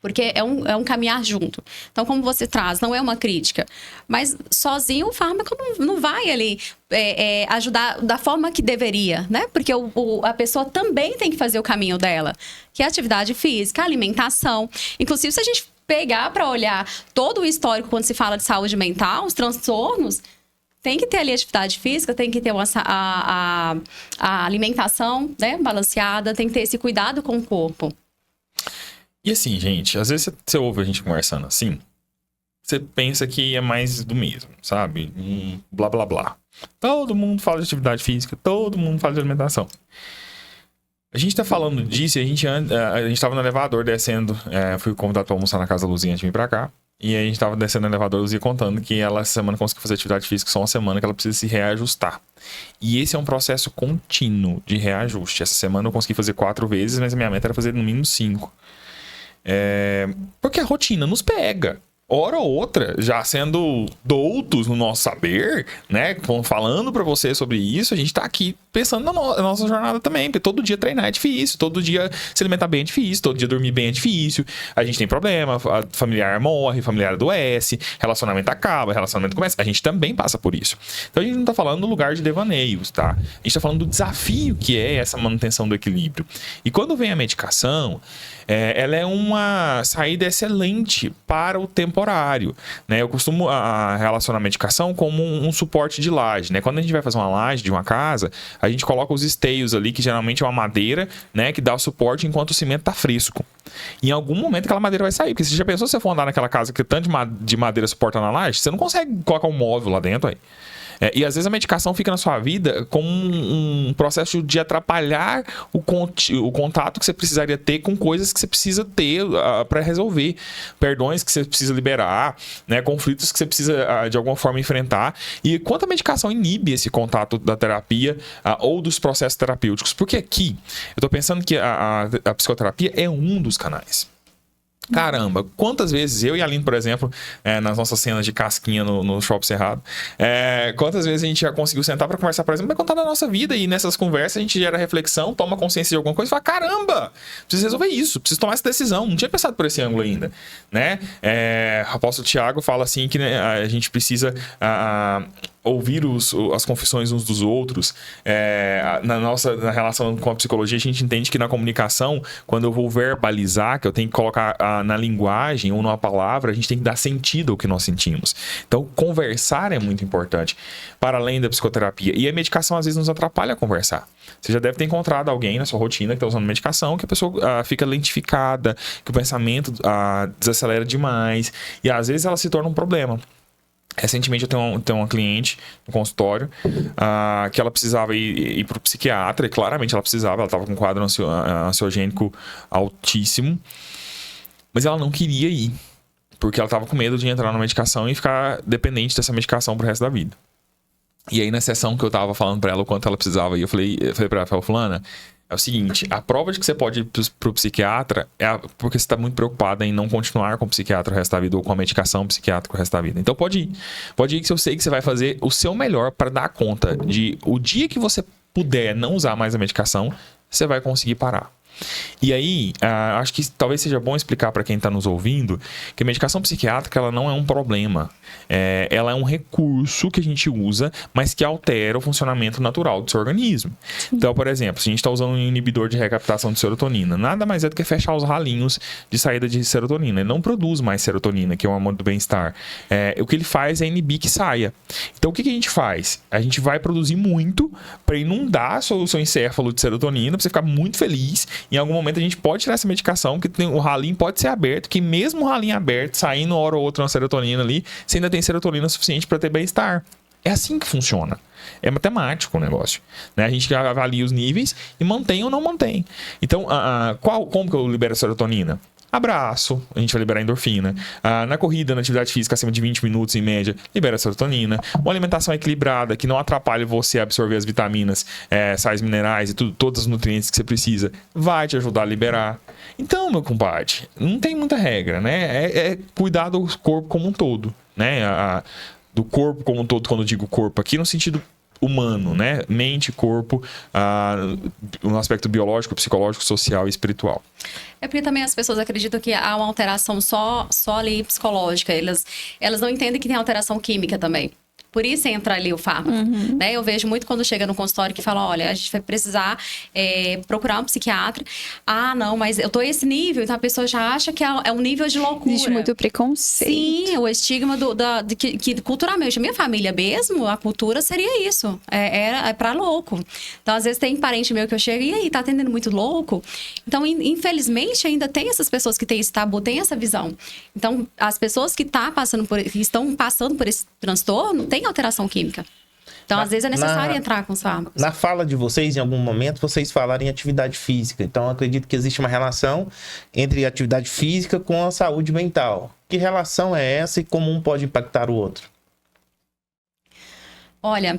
porque é um caminhar junto. Então, como você traz, não é uma crítica. Mas sozinho o fármaco não vai ali ajudar da forma que deveria, né? Porque a pessoa também tem que fazer o caminho dela. Que é a atividade física, a alimentação. Inclusive, se a gente pegar para olhar todo o histórico quando se fala de saúde mental, os transtornos, tem que ter ali atividade física, tem que ter a alimentação, né, balanceada, tem que ter esse cuidado com o corpo. E assim, gente, às vezes você ouve a gente conversando assim, você pensa que é mais do mesmo, sabe? Blá, blá, blá. Todo mundo fala de atividade física, todo mundo fala de alimentação. A gente tá falando disso e a gente tava no elevador descendo, fui convidado pra almoçar na casa da Luzinha antes de vir pra cá. E aí a gente tava descendo no elevador, a Luzia contando que ela essa semana conseguiu fazer atividade física só uma semana, que ela precisa se reajustar. E esse é um processo contínuo de reajuste. Essa semana eu consegui fazer 4 vezes, mas a minha meta era fazer no mínimo 5. Porque a rotina nos pega. Hora ou outra, já sendo doutos no nosso saber, né? Falando pra você sobre isso, a gente tá aqui pensando na nossa jornada também. Porque todo dia treinar é difícil, todo dia se alimentar bem é difícil, todo dia dormir bem é difícil. A gente tem problema, familiar morre, familiar adoece, relacionamento acaba, relacionamento começa. A gente também passa por isso. Então a gente não tá falando do lugar de devaneios, tá? A gente tá falando do desafio que é essa manutenção do equilíbrio. E quando vem a medicação, ela é uma saída excelente para o temporário, né? Eu costumo relacionar a medicação como um suporte de laje, né? Quando a gente vai fazer uma laje de uma casa, a gente coloca os esteios ali, que geralmente é uma madeira, né? Que dá o suporte enquanto o cimento tá fresco. Em algum momento aquela madeira vai sair, porque você já pensou se você for andar naquela casa que tanto de madeira suporta na laje, você não consegue colocar um móvel lá dentro aí. E às vezes a medicação fica na sua vida como um processo de atrapalhar o contato que você precisaria ter com coisas que você precisa ter para resolver. Perdões que você precisa liberar, né? Conflitos que você precisa de alguma forma enfrentar. E quanto a medicação inibe esse contato da terapia ou dos processos terapêuticos? Porque aqui eu estou pensando que a psicoterapia é um dos canais. Caramba, quantas vezes eu e a Aline, por exemplo, nas nossas cenas de casquinha no Shopping Cerrado, quantas vezes a gente já conseguiu sentar para conversar, por exemplo, vai contar da nossa vida, e nessas conversas a gente gera reflexão, toma consciência de alguma coisa e fala, caramba, preciso resolver isso, preciso tomar essa decisão, não tinha pensado por esse ângulo ainda, né? O apóstolo Tiago fala assim que, né, a gente precisa ouvir as confissões uns dos outros. Na relação com a psicologia, a gente entende que na comunicação, quando eu vou verbalizar, que eu tenho que colocar na linguagem ou numa palavra, a gente tem que dar sentido ao que nós sentimos. Então, conversar é muito importante, para além da psicoterapia. E a medicação, às vezes, nos atrapalha a conversar. Você já deve ter encontrado alguém na sua rotina que está usando medicação, que a pessoa fica lentificada, que o pensamento desacelera demais, e às vezes ela se torna um problema. Recentemente eu tenho uma cliente no consultório que ela precisava ir para o psiquiatra, e claramente ela precisava, ela estava com um quadro ansiogênico altíssimo, mas ela não queria ir, porque ela estava com medo de entrar na medicação e ficar dependente dessa medicação pro resto da vida. E aí na sessão que eu estava falando para ela o quanto ela precisava ir, eu falei para ela, fulana, é o seguinte, a prova de que você pode ir pro psiquiatra é porque você está muito preocupada em não continuar com o psiquiatra o resto da vida ou com a medicação psiquiátrica o resto da vida. Então pode ir. Pode ir, que eu sei que você vai fazer o seu melhor para dar conta de o dia que você puder não usar mais a medicação, você vai conseguir parar. E aí, acho que talvez seja bom explicar para quem está nos ouvindo que a medicação psiquiátrica ela não é um problema. Ela é um recurso que a gente usa, mas que altera o funcionamento natural do seu organismo. Então, por exemplo, se a gente está usando um inibidor de recaptação de serotonina, nada mais é do que fechar os ralinhos de saída de serotonina. Ele não produz mais serotonina, que é o hormônio do bem-estar. O que ele faz é inibir que saia. Então, o que a gente faz? A gente vai produzir muito para inundar o seu encéfalo de serotonina, para você ficar muito feliz. Em algum momento a gente pode tirar essa medicação, que o ralinho pode ser aberto, que mesmo o ralinho aberto, saindo hora ou outra uma serotonina ali, você ainda tem serotonina suficiente para ter bem-estar. É assim que funciona. É matemático o negócio, né? A gente avalia os níveis e mantém ou não mantém. Então, como que eu libero a serotonina? Abraço, a gente vai liberar endorfina. Na corrida, na atividade física acima de 20 minutos em média, libera serotonina. Uma alimentação equilibrada que não atrapalhe você a absorver as vitaminas, sais minerais e todos os nutrientes que você precisa, vai te ajudar a liberar. Então, meu compadre, não tem muita regra, né? É cuidar do corpo como um todo, né? Do corpo como um todo, quando eu digo corpo aqui, no sentido humano, né? Mente, corpo, no aspecto biológico, psicológico, social e espiritual. É porque também as pessoas acreditam que há uma alteração só ali psicológica. Elas não entendem que tem alteração química também. Por isso entra ali o fármaco, né? Eu vejo muito quando chega no consultório que fala, olha, a gente vai precisar procurar um psiquiatra. Ah, não, mas eu tô a esse nível, então a pessoa já acha que é um nível de loucura. Existe muito preconceito. Sim, o estigma que culturalmente, a minha família mesmo, a cultura seria isso. É pra louco. Então, às vezes tem parente meu que eu chego, e aí, tá atendendo muito louco? Então, infelizmente, ainda tem essas pessoas que têm esse tabu, têm essa visão. Então, as pessoas que estão passando por esse transtorno, tem alteração química. Então, às vezes, é necessário entrar com os fármacos. Na fala de vocês, em algum momento, vocês falaram em atividade física. Então, eu acredito que existe uma relação entre atividade física com a saúde mental. Que relação é essa e como um pode impactar o outro? Olha,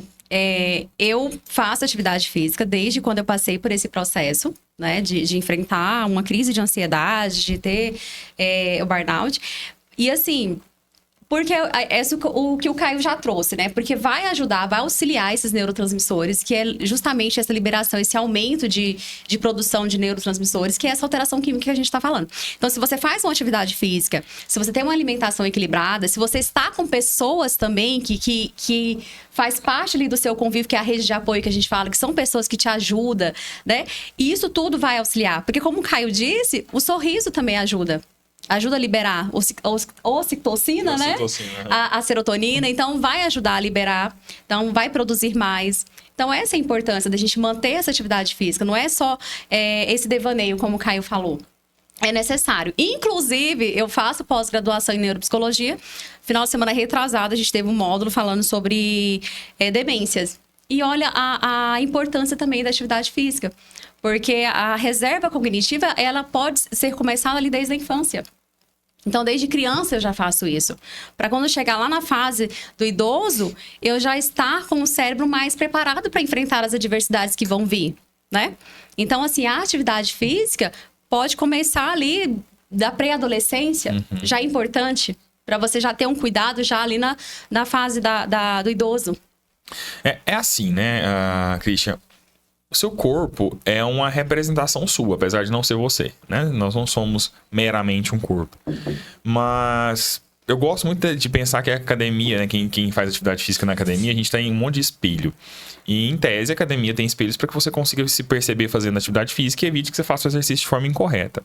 eu faço atividade física desde quando eu passei por esse processo, né? De enfrentar uma crise de ansiedade, de ter o burnout. E, assim... Porque é o que o Caio já trouxe, né? Porque vai ajudar, vai auxiliar esses neurotransmissores, que é justamente essa liberação, esse aumento de produção de neurotransmissores, que é essa alteração química que a gente está falando. Então, se você faz uma atividade física, se você tem uma alimentação equilibrada, se você está com pessoas também que faz parte ali do seu convívio, que é a rede de apoio que a gente fala, que são pessoas que te ajudam, né? E isso tudo vai auxiliar. Porque, como o Caio disse, o sorriso também ajuda. Ajuda a liberar ocitocina, né? A serotonina. Então, vai ajudar a liberar. Então, vai produzir mais. Então, essa é a importância da gente manter essa atividade física. Não é só esse devaneio, como o Caio falou. É necessário. Inclusive, eu faço pós-graduação em neuropsicologia. Final de semana retrasada, a gente teve um módulo falando sobre demências. E olha a importância também da atividade física. Porque a reserva cognitiva, ela pode ser começada ali desde a infância. Então, desde criança eu já faço isso. Para quando chegar lá na fase do idoso, eu já estar com o cérebro mais preparado para enfrentar as adversidades que vão vir, né? Então, assim, a atividade física pode começar ali da pré-adolescência, já é importante, para você já ter um cuidado já ali na fase do idoso. É assim, né, Christian? O seu corpo é uma representação sua, apesar de não ser você, né? Nós não somos meramente um corpo. Mas eu gosto muito de pensar que a academia, né? Quem faz atividade física na academia, a gente tem um monte de espelho. E, em tese, a academia tem espelhos para que você consiga se perceber fazendo atividade física e evite que você faça o exercício de forma incorreta.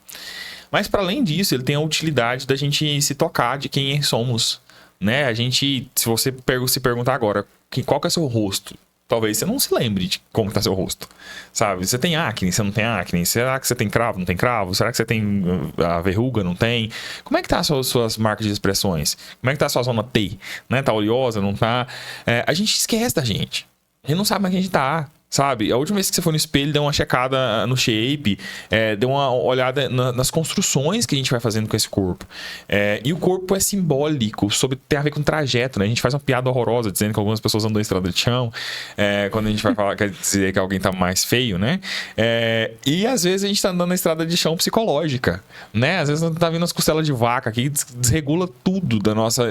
Mas, para além disso, ele tem a utilidade da gente se tocar de quem somos, né? A gente, se você se perguntar agora, qual que é o seu rosto? Talvez você não se lembre de como está seu rosto, sabe? Você tem acne, você não tem acne? Será que você tem cravo, não tem cravo? Será que você tem a verruga, não tem? Como é que tá as suas marcas de expressões? Como é que tá a sua zona T? Né? Tá oleosa, não tá? A gente esquece da gente. A gente não sabe mais quem a gente tá. Sabe? A última vez que você foi no espelho, deu uma checada no shape, deu uma olhada nas construções que a gente vai fazendo com esse corpo. E o corpo é simbólico, tem a ver com trajeto, né? A gente faz uma piada horrorosa dizendo que algumas pessoas andam na estrada de chão, quando a gente vai falar, quer dizer que alguém tá mais feio, né? E às vezes a gente tá andando na estrada de chão psicológica, né? Às vezes tá vindo as costelas de vaca aqui, desregula tudo do nosso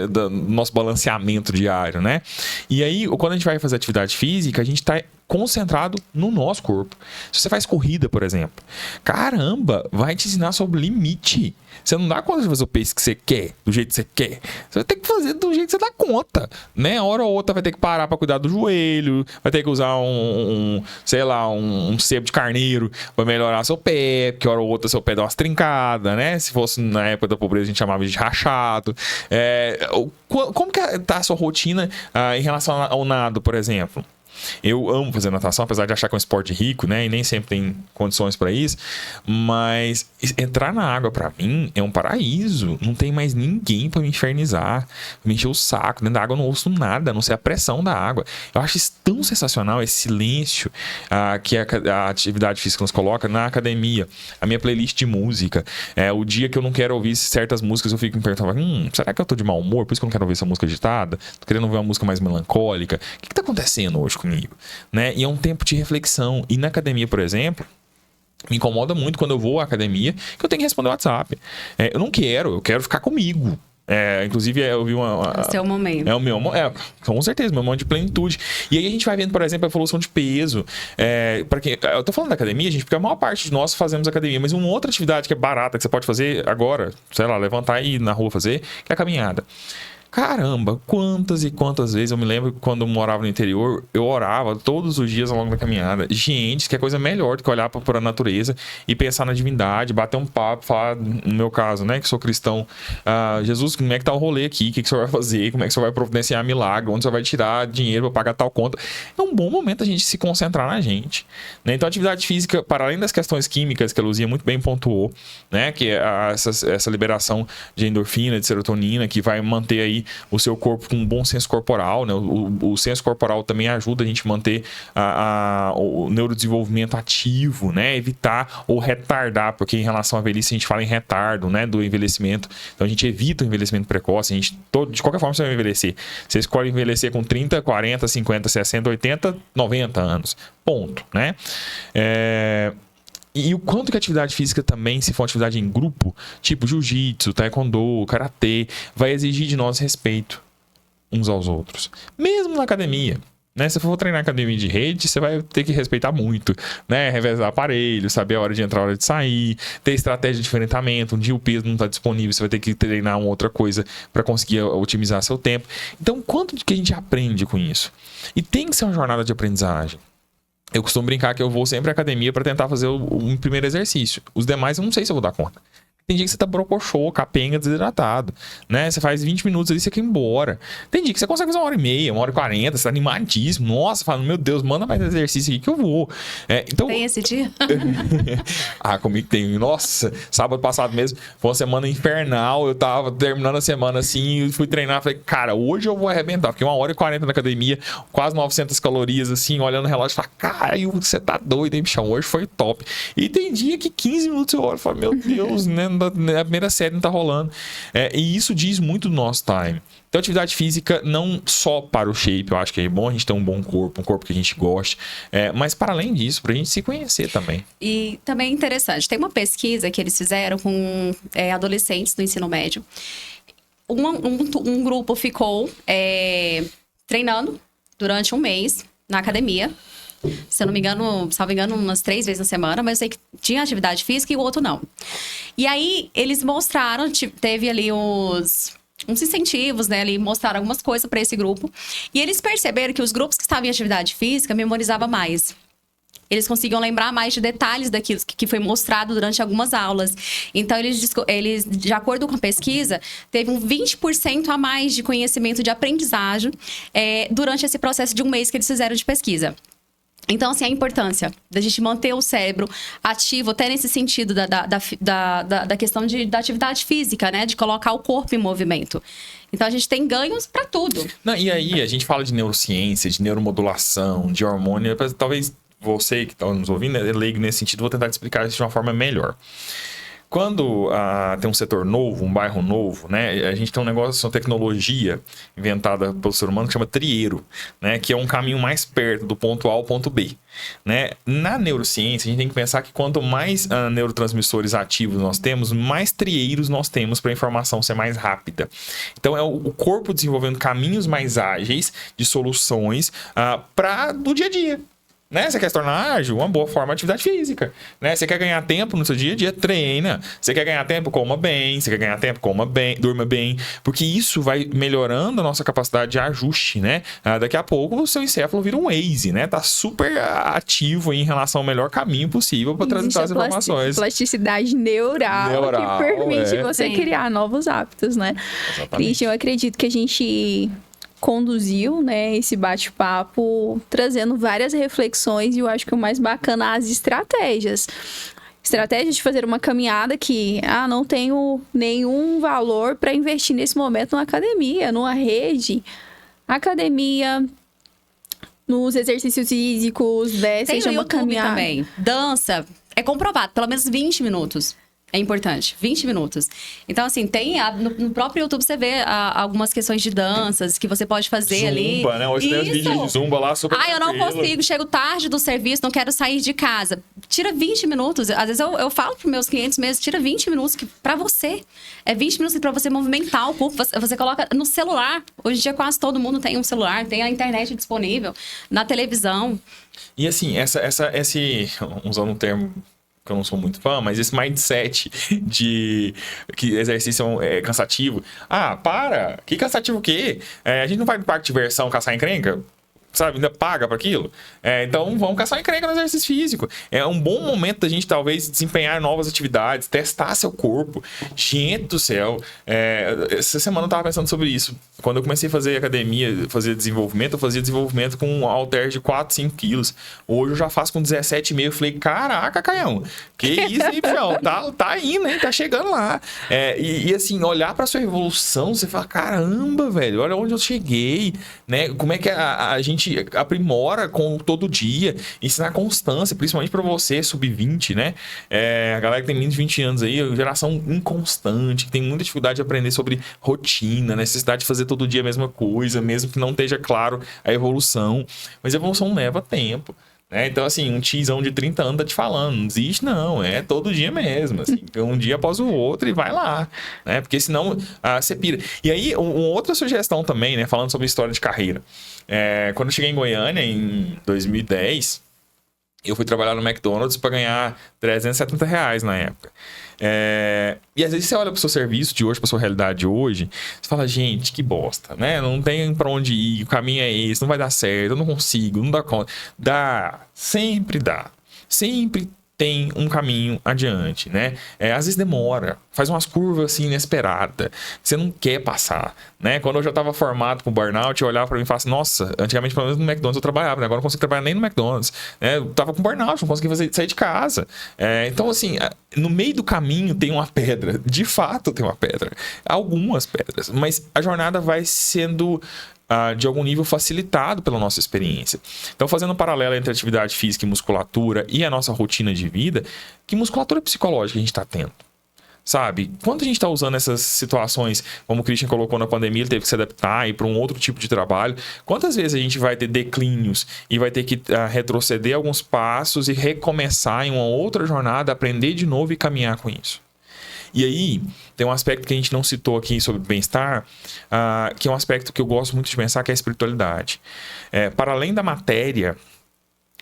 balanceamento diário, né? E aí, quando a gente vai fazer atividade física, a gente tá concentrado no nosso corpo. Se você faz corrida, por exemplo, caramba, vai te ensinar sobre limite. Você não dá conta de fazer o pace que você quer, do jeito que você quer. Você vai ter que fazer do jeito que você dá conta, né? Hora ou outra vai ter que parar para cuidar do joelho, vai ter que usar um sebo de carneiro para melhorar seu pé, porque hora ou outra seu pé dá umas trincadas, né? Se fosse na época da pobreza, a gente chamava de rachado. Como que tá a sua rotina em relação ao nado, por exemplo? Eu amo fazer natação, apesar de achar que é um esporte rico, né? E nem sempre tem condições para isso. Mas entrar na água, para mim, é um paraíso. Não tem mais ninguém para me infernizar, me encher o saco. Dentro da água eu não ouço nada, a não ser a pressão da água. Eu acho isso tão sensacional, esse silêncio que a atividade física nos coloca na academia. A minha playlist de música. O dia que eu não quero ouvir certas músicas, eu fico me perguntando, será que eu tô de mau humor? Por isso que eu não quero ouvir essa música agitada? Tô querendo ouvir uma música mais melancólica. O que tá acontecendo hoje comigo? Né? E é um tempo de reflexão. E na academia, por exemplo, me incomoda muito quando eu vou à academia que eu tenho que responder o WhatsApp. Eu quero ficar comigo. Inclusive, eu vi Esse é o momento. Com certeza, meu momento de plenitude. E aí a gente vai vendo, por exemplo, a evolução de peso. Eu tô falando da academia, gente, porque a maior parte de nós fazemos academia, mas uma outra atividade que é barata, que você pode fazer agora, sei lá, levantar e ir na rua fazer, que é a caminhada. Caramba, quantas e quantas vezes eu me lembro que quando eu morava no interior, eu orava todos os dias ao longo da caminhada. Gente, que é coisa melhor do que olhar para a natureza e pensar na divindade, bater um papo, falar, no meu caso, né, que sou cristão, Jesus, como é que tá o rolê aqui? O que o senhor vai fazer? Como é que o senhor vai providenciar milagre? Onde o senhor vai tirar dinheiro para pagar tal conta? É um bom momento a gente se concentrar na gente, né? Então, a atividade física, para além das questões químicas que a Luzia muito bem pontuou, né, que é essa liberação de endorfina, de serotonina, que vai manter aí o seu corpo com um bom senso corporal, né? O senso corporal também ajuda a gente a manter o neurodesenvolvimento ativo, né? Evitar ou retardar, porque em relação à velhice a gente fala em retardo, né? Do envelhecimento. Então a gente evita o envelhecimento precoce. De qualquer forma você vai envelhecer. Você escolhe envelhecer com 30, 40, 50, 60, 80, 90 anos. Ponto, né? E o quanto que a atividade física também, se for atividade em grupo, tipo jiu-jitsu, taekwondo, karatê, vai exigir de nós respeito uns aos outros. Mesmo na academia, né? Se for treinar academia de rede, você vai ter que respeitar muito, né? Revezar aparelho, saber a hora de entrar, a hora de sair, ter estratégia de enfrentamento. Um dia o peso não está disponível, você vai ter que treinar uma outra coisa para conseguir otimizar seu tempo. Então, quanto que a gente aprende com isso? E tem que ser uma jornada de aprendizagem. Eu costumo brincar que eu vou sempre à academia para tentar fazer o primeiro exercício. Os demais eu não sei se eu vou dar conta. Tem dia que você tá brocochô, capenga, desidratado, né? Você faz 20 minutos ali e você quer ir embora. Tem dia que você consegue fazer 1h30, 1h40, você tá animadíssimo. Nossa, fala, meu Deus, manda mais exercício aqui que eu vou. Então... Tem esse dia? Comigo tem. Nossa, sábado passado mesmo, foi uma semana infernal. Eu tava terminando a semana assim, fui treinar, falei, cara, hoje eu vou arrebentar. Fiquei 1h40 na academia, quase 900 calorias, assim, olhando o relógio, falei, cara, você tá doido, hein, bichão? Hoje foi top. E tem dia que 15 minutos eu olho e falo, meu Deus, né? A primeira série não tá rolando. E isso diz muito do nosso time. Então, atividade física não só para o shape, eu acho que é bom a gente ter um bom corpo, um corpo que a gente goste, mas para além disso, para a gente se conhecer também. E também é interessante, tem uma pesquisa que eles fizeram com adolescentes do ensino médio. Um grupo ficou treinando durante um mês na academia. Se eu não me engano, salvo engano, umas 3 vezes na semana, mas eu sei que tinha atividade física e o outro não. E aí, eles mostraram, teve ali uns incentivos, né? Ali mostraram algumas coisas para esse grupo. E eles perceberam que os grupos que estavam em atividade física memorizavam mais. Eles conseguiam lembrar mais de detalhes daquilo que foi mostrado durante algumas aulas. Então, eles, de acordo com a pesquisa, teve um 20% a mais de conhecimento de aprendizagem durante esse processo de um mês que eles fizeram de pesquisa. Então, assim, a importância da gente manter o cérebro ativo, até nesse sentido da questão da atividade física, né? De colocar o corpo em movimento. Então, a gente tem ganhos para tudo. E aí, a gente fala de neurociência, de neuromodulação, de hormônio. Talvez você que está nos ouvindo é leigo nesse sentido, vou tentar te explicar isso de uma forma melhor. Quando tem um setor novo, um bairro novo, né? A gente tem um negócio, uma tecnologia inventada pelo ser humano que chama trieiro, né? Que é um caminho mais perto do ponto A ao ponto B, né? Na neurociência, a gente tem que pensar que quanto mais neurotransmissores ativos nós temos, mais trieiros nós temos para a informação ser mais rápida. Então, é o corpo desenvolvendo caminhos mais ágeis de soluções do dia a dia. Né? Você quer se tornar ágil? Uma boa forma de atividade física. Né? Você quer ganhar tempo no seu dia a dia? Treina. Você quer ganhar tempo? Coma bem. Você quer ganhar tempo? Coma bem, durma bem. Porque isso vai melhorando a nossa capacidade de ajuste, né? Daqui a pouco o seu encéfalo vira um Waze, né? Tá super ativo em relação ao melhor caminho possível para transitar as informações. Plasticidade neural que permite você criar novos hábitos, né? Exatamente. Christian, eu acredito que a gente conduziu, né, esse bate-papo, trazendo várias reflexões, e eu acho que o mais bacana, as estratégias. Estratégia de fazer uma caminhada que, não tenho nenhum valor para investir nesse momento numa academia, numa rede, academia, nos exercícios físicos, né? Tem seja no uma YouTube caminhada. também. Dança, é comprovado, pelo menos 20 minutos. É importante, 20 minutos. Então, assim, no próprio YouTube você vê algumas questões de danças que você pode fazer Zumba, ali. né? Hoje tem os vídeos de Zumba lá, super eu não tranquilo. consigo, chego tarde do serviço, não quero sair de casa. Tira 20 minutos. Às vezes eu falo para meus clientes mesmo, tira 20 minutos para você. É 20 minutos para você movimentar o corpo. Você coloca no celular. Hoje em dia quase todo mundo tem um celular, tem a internet disponível, na televisão. E assim, usando um termo que eu não sou muito fã, mas esse mindset de que exercício é cansativo. Para! Que cansativo o quê? A gente não vai no parque de diversão caçar encrenca? Sabe, ainda paga para aquilo. Então, vamos caçar encrenca no exercício físico. É um bom momento da gente, talvez, desempenhar novas atividades, testar seu corpo. Gente do céu. Essa semana eu tava pensando sobre isso. Quando eu comecei a fazer academia, fazer desenvolvimento, eu fazia desenvolvimento com um halter de 4, 5 quilos. Hoje eu já faço com 17,5. Eu falei, caraca, Caião, que isso aí, bichão? Tá indo, hein? Tá chegando lá. E assim, olhar pra sua evolução, você fala, caramba, velho, olha onde eu cheguei, né? Como é que a gente aprimora com todo dia, ensinar constância, principalmente para você, sub-20, né? A galera que tem menos de 20 anos aí, geração inconstante, que tem muita dificuldade de aprender sobre rotina, necessidade de fazer todo dia a mesma coisa, mesmo que não esteja claro a evolução. Mas a evolução leva tempo. Então, assim, um tizão de 30 anos tá te falando, não desiste não, é todo dia mesmo, assim, um dia após o outro e vai lá, né? Porque senão você pira. E aí, uma outra sugestão também, né, falando sobre história de carreira. Quando eu cheguei em Goiânia, em 2010, eu fui trabalhar no McDonald's para ganhar R$370 na época. E às vezes você olha pro seu serviço de hoje, pra sua realidade de hoje, você fala, gente, que bosta, né? Não tem pra onde ir, o caminho é esse, não vai dar certo, eu não consigo, não dá conta. Sempre dá. Sempre tem um caminho adiante, né? Às vezes demora, faz umas curvas assim inesperadas, você não quer passar, né? Quando eu já estava formado com burnout, eu olhava para mim e falava assim, nossa, antigamente pelo menos no McDonald's eu trabalhava, né? Agora eu não consigo trabalhar nem no McDonald's, né? Eu tava com burnout, não conseguia sair de casa. Então assim, no meio do caminho tem uma pedra, de fato tem uma pedra, algumas pedras, mas a jornada vai sendo de algum nível facilitado pela nossa experiência. Então, fazendo um paralelo entre atividade física e musculatura e a nossa rotina de vida, que musculatura psicológica a gente está tendo? Sabe? Quando a gente está usando essas situações, como o Christian colocou na pandemia, ele teve que se adaptar e ir para um outro tipo de trabalho, quantas vezes a gente vai ter declínios e vai ter que retroceder alguns passos e recomeçar em uma outra jornada, aprender de novo e caminhar com isso? E aí, tem um aspecto que a gente não citou aqui sobre bem-estar, que é um aspecto que eu gosto muito de pensar, que é a espiritualidade. Para além da matéria,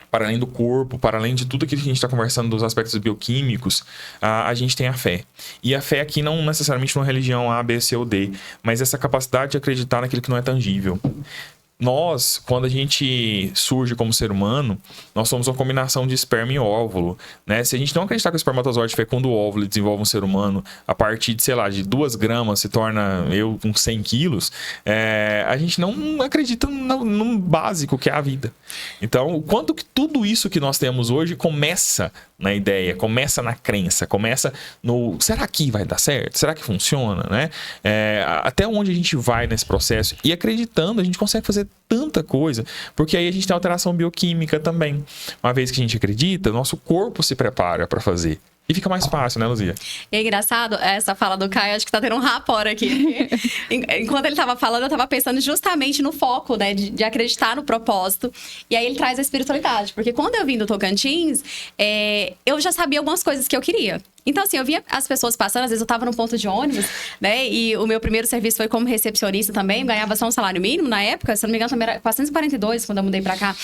para além do corpo, para além de tudo aquilo que a gente está conversando dos aspectos bioquímicos, a gente tem a fé. E a fé aqui não necessariamente numa religião A, B, C ou D, mas essa capacidade de acreditar naquilo que não é tangível. Nós, quando a gente surge como ser humano, nós somos uma combinação de esperma e óvulo, né? Se a gente não acreditar que o espermatozoide fecunda o óvulo e desenvolve um ser humano a partir de, sei lá, de 2 gramas se torna eu com 100 quilos, a gente não acredita no básico que é a vida. Então, quando que tudo isso que nós temos hoje começa na ideia, começa na crença, começa no... Será que vai dar certo? Será que funciona, né? Até onde a gente vai nesse processo? E acreditando, a gente consegue fazer tanta coisa, porque aí a gente tem alteração bioquímica também. Uma vez que a gente acredita, nosso corpo se prepara para fazer. E fica mais fácil, né, Luzia? É engraçado essa fala do Caio, acho que tá tendo um rapport aqui. Enquanto ele tava falando, eu tava pensando justamente no foco, né, de acreditar no propósito. E aí ele traz a espiritualidade, porque quando eu vim do Tocantins, eu já sabia algumas coisas que eu queria. Então, assim, eu via as pessoas passando, às vezes eu tava no ponto de ônibus, né, e o meu primeiro serviço foi como recepcionista também, ganhava só um salário mínimo na época, se eu não me engano também era 442 quando eu mudei pra cá.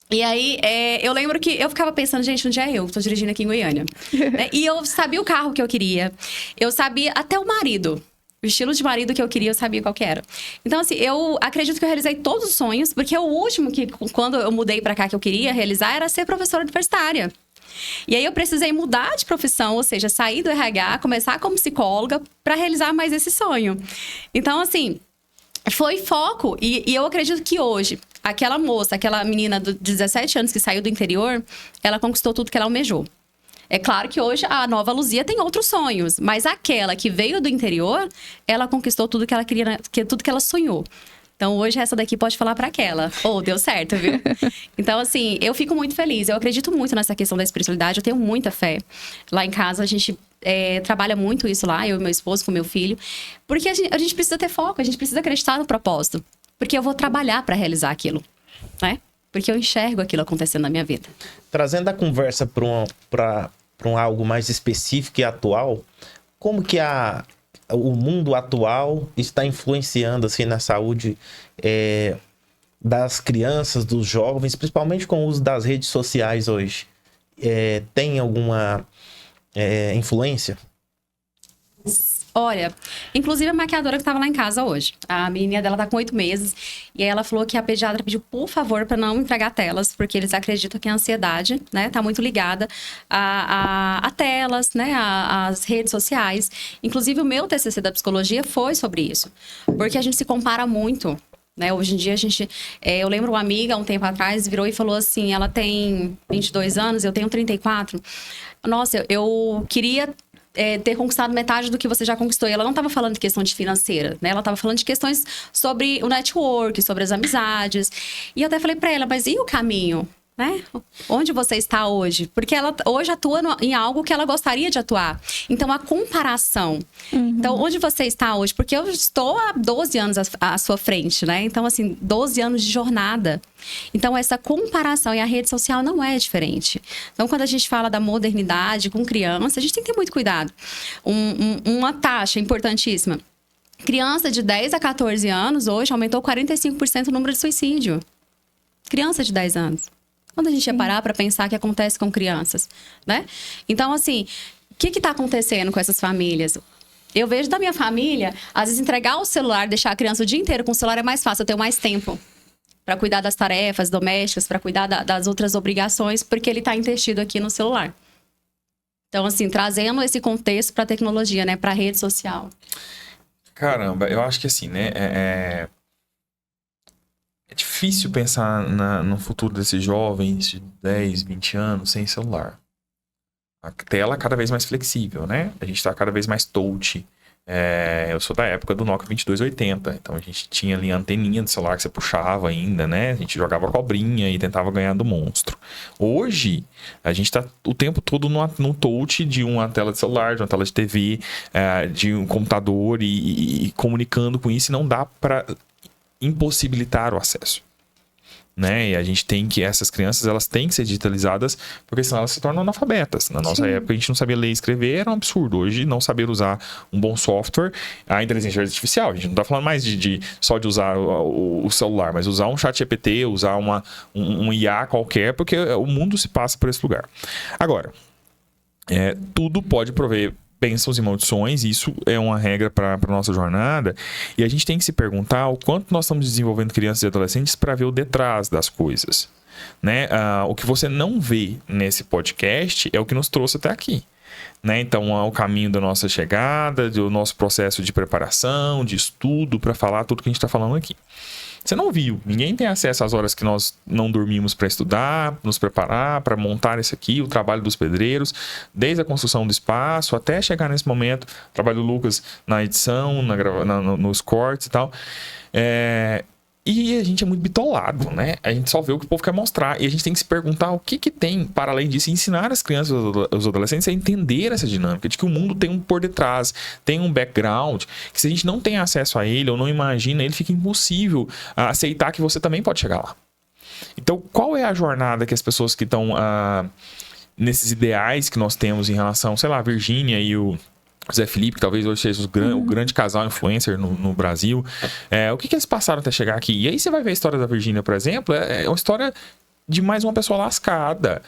E aí, eu lembro que eu ficava pensando, gente, onde é eu? Tô dirigindo aqui em Goiânia. Né? E eu sabia o carro que eu queria. Eu sabia até o marido. O estilo de marido que eu queria, eu sabia qual que era. Então, assim, eu acredito que eu realizei todos os sonhos. Porque o último que, quando eu mudei pra cá, que eu queria realizar, era ser professora universitária. E aí, eu precisei mudar de profissão. Ou seja, sair do RH, começar como psicóloga pra realizar mais esse sonho. Então, assim... foi foco. E eu acredito que hoje, aquela moça, aquela menina de 17 anos que saiu do interior, ela conquistou tudo que ela almejou. É claro que hoje a nova Luzia tem outros sonhos, mas aquela que veio do interior, ela conquistou tudo que ela queria, tudo que ela sonhou. Então, hoje, essa daqui pode falar para aquela. Deu certo, viu? Então, assim, eu fico muito feliz. Eu acredito muito nessa questão da espiritualidade. Eu tenho muita fé. Lá em casa, a gente trabalha muito isso lá. Eu e meu esposo, com meu filho. Porque a gente precisa ter foco. A gente precisa acreditar no propósito. Porque eu vou trabalhar para realizar aquilo, né? Porque eu enxergo aquilo acontecendo na minha vida. Trazendo a conversa para algo mais específico e atual, como que o mundo atual está influenciando assim, na saúde das crianças, dos jovens, principalmente com o uso das redes sociais hoje? Tem alguma influência? Olha, inclusive a maquiadora que estava lá em casa hoje, a menininha dela tá com 8 meses, e aí ela falou que a pediatra pediu, por favor, para não entregar telas, porque eles acreditam que a ansiedade, né, tá muito ligada a telas, né, às redes sociais. Inclusive, o meu TCC da psicologia foi sobre isso, porque a gente se compara muito, né? Hoje em dia, eu lembro uma amiga, um tempo atrás, virou e falou assim, ela tem 22 anos, eu tenho 34. Nossa, eu queria ter conquistado metade do que você já conquistou. E ela não estava falando de questão de financeira, né? Ela estava falando de questões sobre o network, sobre as amizades. E eu até falei para ela, mas e o caminho? Né? Onde você está hoje? Porque ela hoje atua em algo que ela gostaria de atuar. Então, a comparação. Então, onde você está hoje? Porque eu estou há 12 anos à sua frente, né? Então, assim, 12 anos de jornada. Então, essa comparação, e a rede social não é diferente. Então, quando a gente fala da modernidade com criança, a gente tem que ter muito cuidado. Uma taxa importantíssima. Criança de 10 a 14 anos, hoje, aumentou 45% o número de suicídio. Criança de 10 anos. Quando a gente ia parar para pensar o que acontece com crianças, né? Então, assim, o que está acontecendo com essas famílias? Eu vejo da minha família, às vezes entregar o celular, deixar a criança o dia inteiro com o celular é mais fácil, eu tenho mais tempo para cuidar das tarefas domésticas, para cuidar das outras obrigações, porque ele está investido aqui no celular. Então, assim, trazendo esse contexto para a tecnologia, né? Para a rede social. Caramba, eu acho que assim, né? É difícil pensar no futuro desses jovens de 10, 20 anos sem celular. A tela cada vez mais flexível, né? A gente tá cada vez mais touch. Eu sou da época do Nokia 2280. Então a gente tinha ali a anteninha do celular que você puxava ainda, né? A gente jogava cobrinha e tentava ganhar do monstro. Hoje, a gente tá o tempo todo no touch de uma tela de celular, de uma tela de TV, de um computador e comunicando com isso. E não dá para impossibilitar o acesso, né? E a gente tem que, essas crianças, elas têm que ser digitalizadas, porque senão elas se tornam analfabetas. Na nossa época, a gente não sabia ler e escrever, era um absurdo. Hoje, não saber usar um bom software, a inteligência artificial, a gente não tá falando mais só de usar o celular, mas usar um chat GPT, usar um IA qualquer, porque o mundo se passa por esse lugar. Agora, tudo pode prover bênçãos e maldições, isso é uma regra para a nossa jornada, e a gente tem que se perguntar o quanto nós estamos desenvolvendo crianças e adolescentes para ver o detrás das coisas, né? O que você não vê nesse podcast é o que nos trouxe até aqui, né? Então, o caminho da nossa chegada, do nosso processo de preparação, de estudo, para falar tudo que a gente está falando aqui. Você não viu, ninguém tem acesso às horas que nós não dormimos para estudar, nos preparar, para montar isso aqui, o trabalho dos pedreiros, desde a construção do espaço até chegar nesse momento, o trabalho do Lucas na edição, nos cortes e tal. E a gente é muito bitolado, né? A gente só vê o que o povo quer mostrar. E a gente tem que se perguntar o que tem, para além disso, ensinar as crianças e os adolescentes a entender essa dinâmica, de que o mundo tem um por detrás, tem um background, que se a gente não tem acesso a ele ou não imagina ele, fica impossível aceitar que você também pode chegar lá. Então, qual é a jornada que as pessoas que estão nesses ideais que nós temos em relação, sei lá, a Virgínia e o Zé Felipe, que talvez hoje seja o grande casal influencer no Brasil. O que eles passaram até chegar aqui? E aí você vai ver a história da Virgínia, por exemplo, é uma história de mais uma pessoa lascada,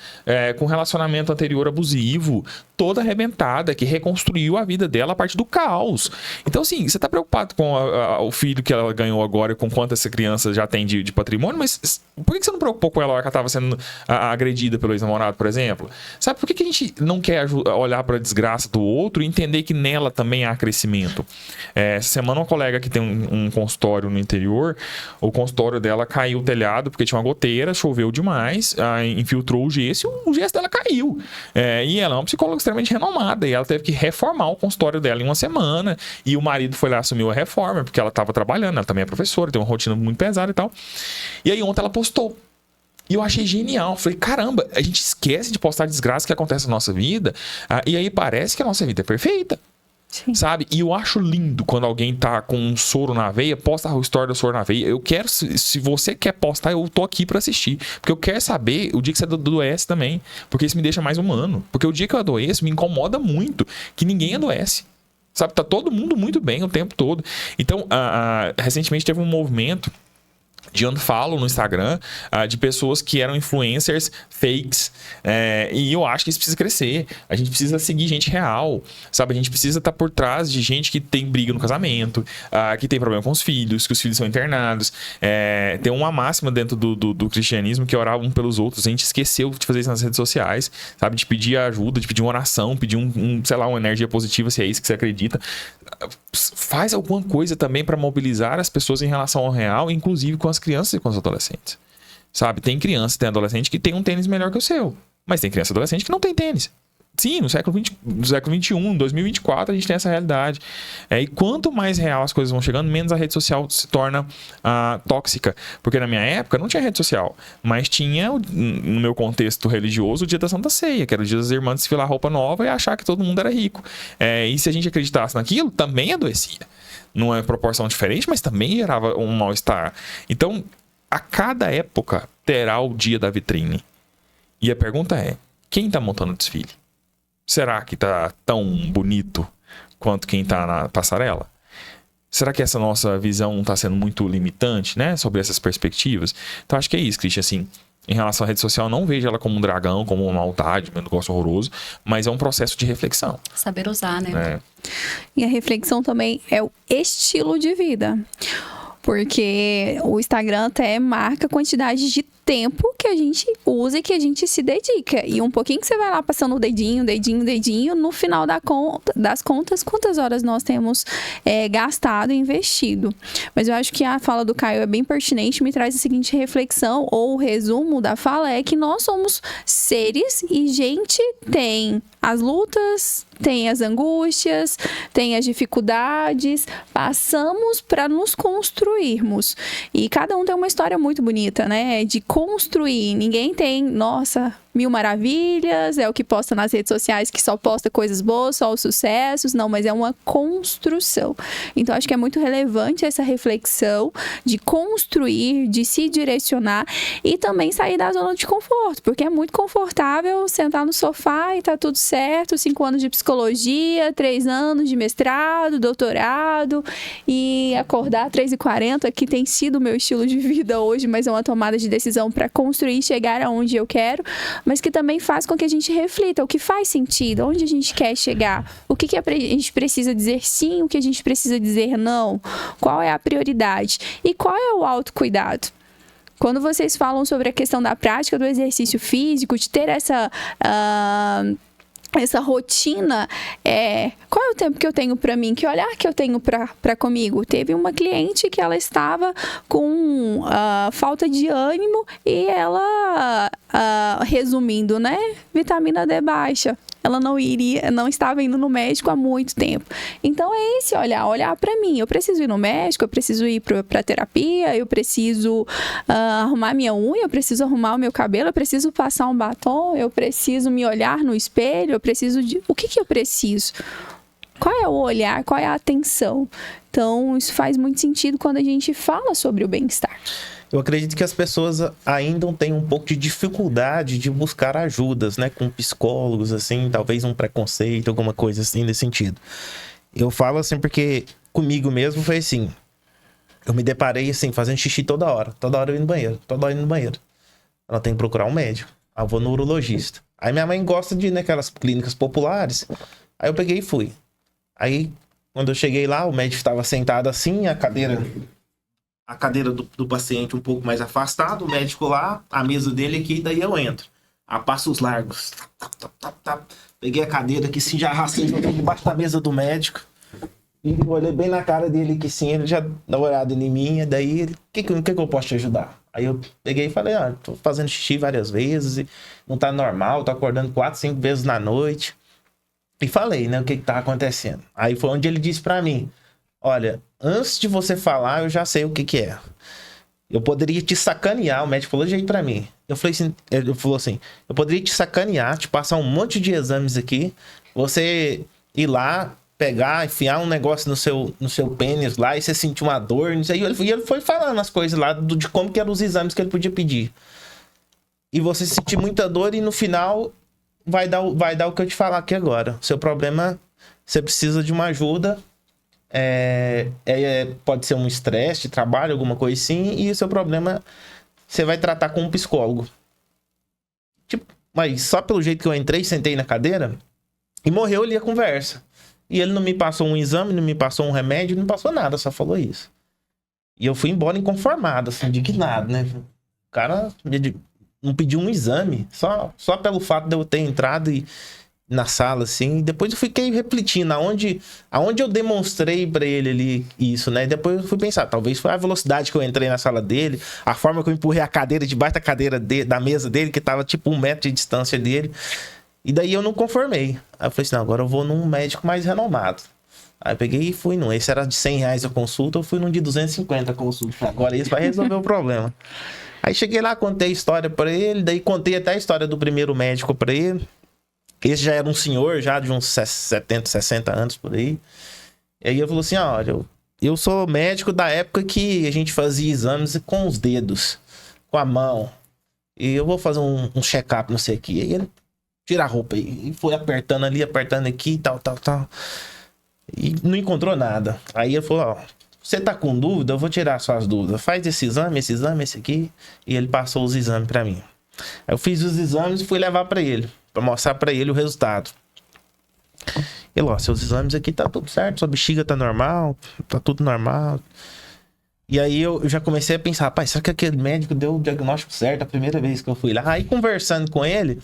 com relacionamento anterior abusivo, toda arrebentada, que reconstruiu a vida dela a partir do caos. Então, assim, você tá preocupado com o filho que ela ganhou agora, com quanto essa criança já tem de patrimônio, mas por que você não preocupou com ela na hora que ela tava sendo agredida pelo ex-namorado, por exemplo? Sabe, por que a gente não quer olhar para a desgraça do outro e entender que nela também há crescimento? Essa semana, uma colega que tem um consultório no interior, o consultório dela caiu o telhado porque tinha uma goteira, choveu demais, infiltrou o gesso e o gesso dela caiu. E ela é uma psicóloga extremamente renomada e ela teve que reformar o consultório dela em uma semana, e o marido foi lá, assumiu a reforma porque ela estava trabalhando, ela também é professora, tem uma rotina muito pesada e tal. E aí ontem ela postou. E eu achei genial. Falei, caramba, a gente esquece de postar a desgraça que acontece na nossa vida, e aí parece que a nossa vida é perfeita. Sim. Sabe? E eu acho lindo quando alguém tá com um soro na veia, posta a história do soro na veia. Eu quero, se você quer postar, eu tô aqui pra assistir. Porque eu quero saber o dia que você adoece também. Porque isso me deixa mais humano. Porque o dia que eu adoeço me incomoda muito que ninguém adoece. Sabe? Tá todo mundo muito bem o tempo todo. Então, recentemente teve um movimento de unfollow no Instagram, de pessoas que eram influencers fakes, e eu acho que isso precisa crescer. A gente precisa seguir gente real, sabe? A gente precisa estar por trás de gente que tem briga no casamento, que tem problema com os filhos, que os filhos são internados. Tem uma máxima dentro do cristianismo que é orar um pelos outros. A gente esqueceu de fazer isso nas redes sociais, sabe? De pedir ajuda, de pedir uma oração, pedir sei lá, uma energia positiva, se é isso que você acredita. Faz alguma coisa também para mobilizar as pessoas em relação ao real, inclusive com as crianças e com os adolescentes. Sabe? Tem criança, tem adolescente que tem um tênis melhor que o seu, mas tem criança e adolescente que não tem tênis. Sim, no século XXI, em 2024, a gente tem essa realidade. E quanto mais real as coisas vão chegando, menos a rede social se torna tóxica. Porque na minha época não tinha rede social, mas tinha, no meu contexto religioso, o dia da Santa Ceia, que era o dia das irmãs desfilar roupa nova e achar que todo mundo era rico. E se a gente acreditasse naquilo, também adoecia. Numa proporção diferente, mas também gerava um mal-estar. Então, a cada época terá o dia da vitrine. E a pergunta é, quem está montando o desfile? Será que está tão bonito quanto quem está na passarela? Será que essa nossa visão não está sendo muito limitante, né? Sobre essas perspectivas? Então, acho que é isso, Christian, assim. Em relação à rede social, não vejo ela como um dragão, como uma maldade, um negócio horroroso, mas é um processo de reflexão. Saber usar, né? E a reflexão também é o estilo de vida. Porque o Instagram até marca a quantidade de tempo que a gente usa e que a gente se dedica. E um pouquinho que você vai lá passando o dedinho, no final das contas, quantas horas nós temos gastado e investido. Mas eu acho que a fala do Caio é bem pertinente, me traz a seguinte reflexão, ou o resumo da fala é que nós somos seres e gente tem as lutas, tem as angústias, tem as dificuldades, passamos para nos construirmos. E cada um tem uma história muito bonita, né? De construir. Ninguém tem, nossa, 1000 maravilhas, é o que posta nas redes sociais, que só posta coisas boas, só os sucessos. Não, mas é uma construção. Então, acho que é muito relevante essa reflexão de construir, de se direcionar e também sair da zona de conforto, porque é muito confortável sentar no sofá e tá tudo certo, 5 anos de psicologia, 3 anos de mestrado, doutorado, e acordar 3h40, que tem sido o meu estilo de vida hoje, mas é uma tomada de decisão para construir e chegar aonde eu quero, mas que também faz com que a gente reflita o que faz sentido, onde a gente quer chegar, o que a gente precisa dizer sim, o que a gente precisa dizer não, qual é a prioridade e qual é o autocuidado. Quando vocês falam sobre a questão da prática do exercício físico, de ter essa rotina, qual é o tempo que eu tenho para mim? Que olhar que eu tenho para comigo? Teve uma cliente que ela estava com falta de ânimo e ela, resumindo, né? Vitamina D baixa. Ela não estava indo no médico há muito tempo. Então é esse olhar para mim. Eu preciso ir no médico, eu preciso ir para terapia, eu preciso arrumar minha unha, eu preciso arrumar o meu cabelo, eu preciso passar um batom, eu preciso me olhar no espelho, eu preciso de... O que eu preciso? Qual é o olhar? Qual é a atenção? Então, isso faz muito sentido quando a gente fala sobre o bem-estar. Eu acredito que as pessoas ainda têm um pouco de dificuldade de buscar ajudas, né? Com psicólogos, assim, talvez um preconceito, alguma coisa assim nesse sentido. Eu falo assim porque comigo mesmo foi assim. Eu me deparei assim, fazendo xixi toda hora eu indo no banheiro, toda hora indo no banheiro. Ela tem que procurar um médico. Aí eu vou no urologista. Aí minha mãe gosta de ir naquelas clínicas populares. Aí eu peguei e fui. Aí, quando eu cheguei lá, o médico estava sentado assim, a cadeira do paciente um pouco mais afastada, o médico lá, a mesa dele aqui, daí eu entro. A passos largos. Peguei a cadeira aqui, assim, já arrastei debaixo da mesa do médico. E olhei bem na cara dele que sim, ele já dá uma olhada em mim, daí ele, o que eu posso te ajudar? Aí eu peguei e falei, tô fazendo xixi várias vezes, e não tá normal, tô acordando 4, 5 vezes na noite. E falei, né, o que tá acontecendo. Aí foi onde ele disse pra mim, olha, antes de você falar, eu já sei o que é. Eu poderia te sacanear, o médico falou de jeito pra mim. Ele falou assim, eu poderia te sacanear, te passar um monte de exames aqui, você ir lá, pegar, enfiar um negócio no seu pênis lá e você sentir uma dor, não sei. E ele foi falando as coisas lá de como que eram os exames que ele podia pedir. E você sentir muita dor e no final vai dar o que eu te falar aqui agora. Seu problema, você precisa de uma ajuda. Pode ser um estresse de trabalho, alguma coisa assim, e o seu problema você vai tratar com um psicólogo. Tipo, mas só pelo jeito que eu entrei, sentei na cadeira e morreu ali a conversa. E ele não me passou um exame, não me passou um remédio, não passou nada, só falou isso. E eu fui embora inconformado, assim, indignado, né? O cara não pediu um exame, só pelo fato de eu ter entrado na sala, assim. Depois eu fiquei refletindo aonde eu demonstrei pra ele ali isso, né? E depois eu fui pensar, talvez foi a velocidade que eu entrei na sala dele, a forma que eu empurrei a cadeira debaixo da cadeira da mesa dele, que tava tipo 1 metro de distância dele. E daí eu não conformei. Aí eu falei assim, não, agora eu vou num médico mais renomado. Aí eu peguei e fui num. Esse era de R$100 a consulta, eu fui num de 250 a consulta. Agora isso vai resolver o problema. Aí cheguei lá, contei a história pra ele, daí contei até a história do primeiro médico pra ele. Esse já era um senhor, já de uns 70, 60 anos por aí. E aí ele falou assim, olha, eu sou médico da época que a gente fazia exames com os dedos, com a mão. E eu vou fazer um check-up, não sei o que. Aí ele tira a roupa e foi apertando ali, apertando aqui e tal. E não encontrou nada. Aí ele falou, você tá com dúvida? Eu vou tirar suas dúvidas. Faz esse exame, esse aqui. E ele passou os exames pra mim. Aí eu fiz os exames e fui levar pra ele, pra mostrar pra ele o resultado. Ele, seus exames aqui tá tudo certo, sua bexiga tá normal, tá tudo normal. E aí eu já comecei a pensar, rapaz, será que aquele médico deu o diagnóstico certo a primeira vez que eu fui lá? Aí conversando com ele,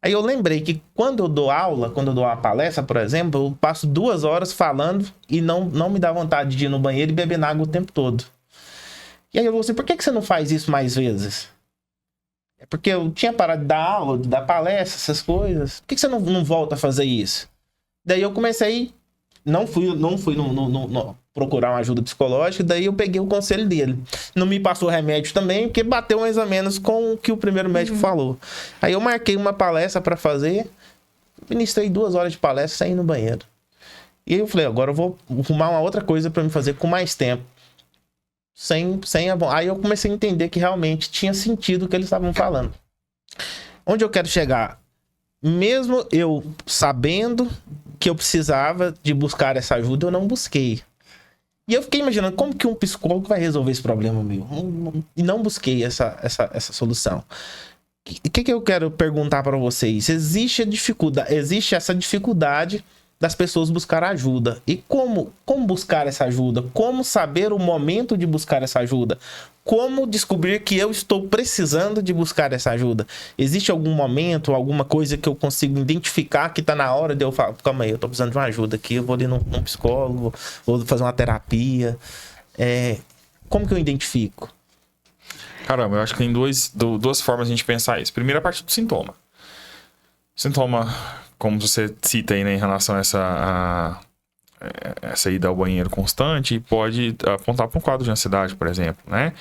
aí eu lembrei que quando eu dou aula, quando eu dou uma palestra, por exemplo, eu passo 2 horas falando e não me dá vontade de ir no banheiro e beber água o tempo todo. E aí eu falei assim, por que você não faz isso mais vezes? É porque eu tinha parado de dar aula, de dar palestra, essas coisas. Por que você não volta a fazer isso? Daí eu comecei, não fui procurar uma ajuda psicológica, daí eu peguei o conselho dele. Não me passou remédio também, porque bateu mais ou menos com o que o primeiro médico falou. Aí eu marquei uma palestra para fazer, ministrei 2 horas de palestra e saí no banheiro. E aí eu falei, agora eu vou arrumar uma outra coisa para me fazer com mais tempo. Aí eu comecei a entender que realmente tinha sentido o que eles estavam falando. Onde eu quero chegar? Mesmo eu sabendo que eu precisava de buscar essa ajuda, eu não busquei. E eu fiquei imaginando como que um psicólogo vai resolver esse problema meu. E não busquei essa solução. O que eu quero perguntar para vocês? Existe essa dificuldade das pessoas buscar ajuda. E como buscar essa ajuda? Como saber o momento de buscar essa ajuda? Como descobrir que eu estou precisando de buscar essa ajuda? Existe algum momento, alguma coisa que eu consigo identificar que está na hora de eu falar, calma aí, eu estou precisando de uma ajuda aqui, eu vou ali num psicólogo, vou fazer uma terapia. Como que eu identifico? Caramba, eu acho que tem duas formas de a gente pensar isso. Primeiro, a parte do sintoma. Sintoma, como você cita aí, né, em relação a essa ida ao banheiro constante, pode apontar para um quadro de ansiedade, por exemplo, né?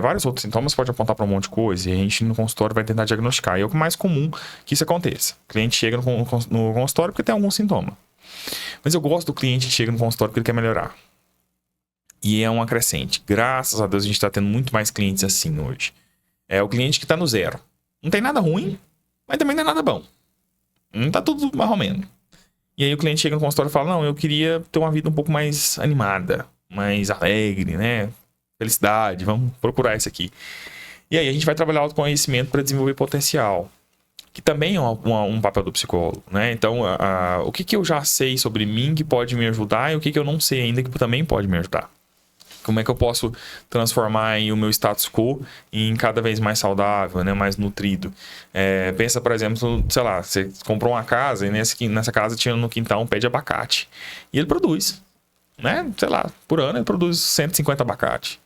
Vários outros sintomas podem apontar para um monte de coisa e a gente no consultório vai tentar diagnosticar. E é o mais comum que isso aconteça. O cliente chega no consultório porque tem algum sintoma. Mas eu gosto do cliente que chega no consultório porque ele quer melhorar. E é uma crescente. Graças a Deus a gente está tendo muito mais clientes assim hoje. É o cliente que está no zero. Não tem nada ruim, mas também não é nada bom. Não tá tudo mais ou menos. E aí o cliente chega no consultório e fala, não, eu queria ter uma vida um pouco mais animada, mais alegre, né? Felicidade, vamos procurar isso aqui. E aí a gente vai trabalhar autoconhecimento para desenvolver potencial, que também é um papel do psicólogo, né? Então, o que eu já sei sobre mim que pode me ajudar e o que eu não sei ainda que também pode me ajudar. Como é que eu posso transformar o meu status quo em cada vez mais saudável, né? Mais nutrido. Pensa, por exemplo, sei lá, você comprou uma casa e nessa casa tinha no quintal um pé de abacate. E ele produz, né? Sei lá, por ano ele produz 150 abacate.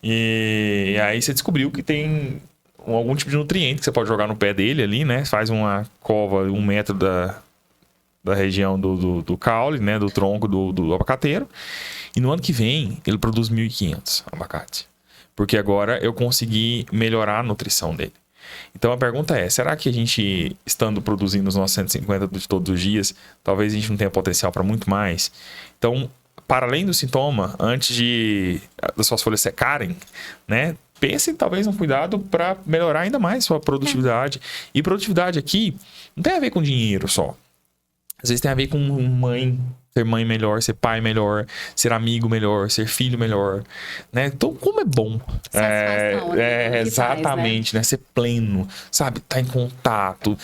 E aí você descobriu que tem algum tipo de nutriente que você pode jogar no pé dele ali, né? Faz uma cova 1 metro da região do caule, né? Do tronco do abacateiro. E no ano que vem, ele produz 1.500 abacates. Porque agora eu consegui melhorar a nutrição dele. Então a pergunta é, será que a gente, estando produzindo os nossos 150 de todos os dias, talvez a gente não tenha potencial para muito mais? Então, para além do sintoma, antes das suas folhas secarem, né? Pense talvez um cuidado para melhorar ainda mais sua produtividade. E produtividade aqui não tem a ver com dinheiro só. Às vezes tem a ver com ser mãe melhor, ser pai melhor, ser amigo melhor, ser filho melhor, né? Então, como é bom. Exatamente, né? Ser pleno, sabe? Tá em contato,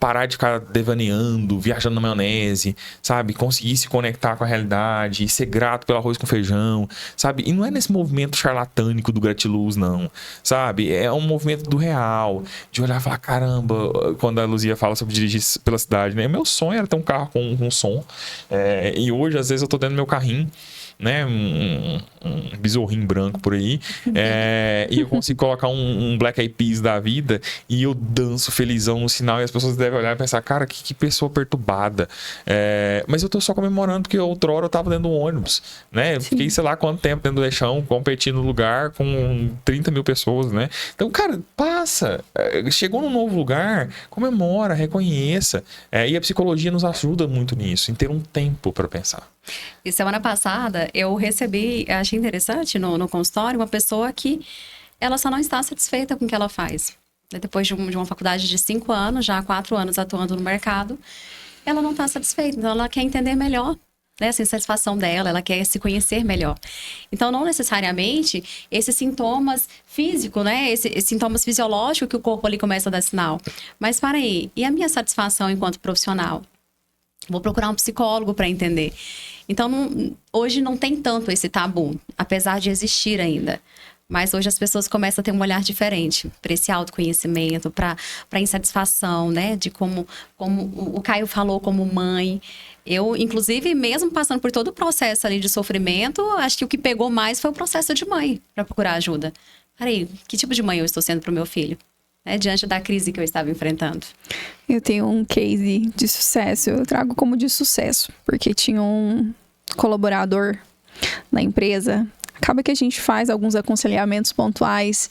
parar de ficar devaneando, viajando na maionese, sabe? Conseguir se conectar com a realidade, ser grato pelo arroz com feijão, sabe? E não é nesse movimento charlatânico do gratiluz, não, sabe? É um movimento do real, de olhar e falar, caramba, quando a Luzia fala sobre dirigir pela cidade, né? Meu sonho era ter um carro com som, e hoje, às vezes, eu tô dentro do meu carrinho, né? Um besorrinho branco por aí. E eu consigo colocar um Black Eyed Peas da vida e eu danço felizão no sinal e as pessoas devem olhar e pensar, cara, que pessoa perturbada. Mas eu tô só comemorando porque outrora eu tava dentro do ônibus, né? Eu fiquei, sei lá quanto tempo dentro do leixão, competindo no lugar com 30 mil pessoas, né? Então, cara, passa. Chegou num novo lugar, comemora, reconheça. E a psicologia nos ajuda muito nisso, em ter um tempo para pensar. E semana passada eu recebi, achei interessante no consultório, uma pessoa que ela só não está satisfeita com o que ela faz. Depois de uma faculdade de 5 anos, já há 4 anos atuando no mercado, ela não está satisfeita. Então ela quer entender melhor, né, essa insatisfação dela, ela quer se conhecer melhor. Então não necessariamente esses sintomas físicos, né, esses sintomas fisiológicos que o corpo ali começa a dar sinal. Mas para aí, e a minha satisfação enquanto profissional? Vou procurar um psicólogo para entender. Então, hoje não tem tanto esse tabu, apesar de existir ainda. Mas hoje as pessoas começam a ter um olhar diferente para esse autoconhecimento, para a insatisfação, né? De como o Caio falou, como mãe. Eu, inclusive, mesmo passando por todo o processo ali de sofrimento, acho que o que pegou mais foi o processo de mãe, para procurar ajuda. Peraí, que tipo de mãe eu estou sendo para o meu filho? Diante da crise que eu estava enfrentando. Eu tenho um case de sucesso, eu trago como de sucesso, porque tinha um colaborador na empresa. Acaba que a gente faz alguns aconselhamentos pontuais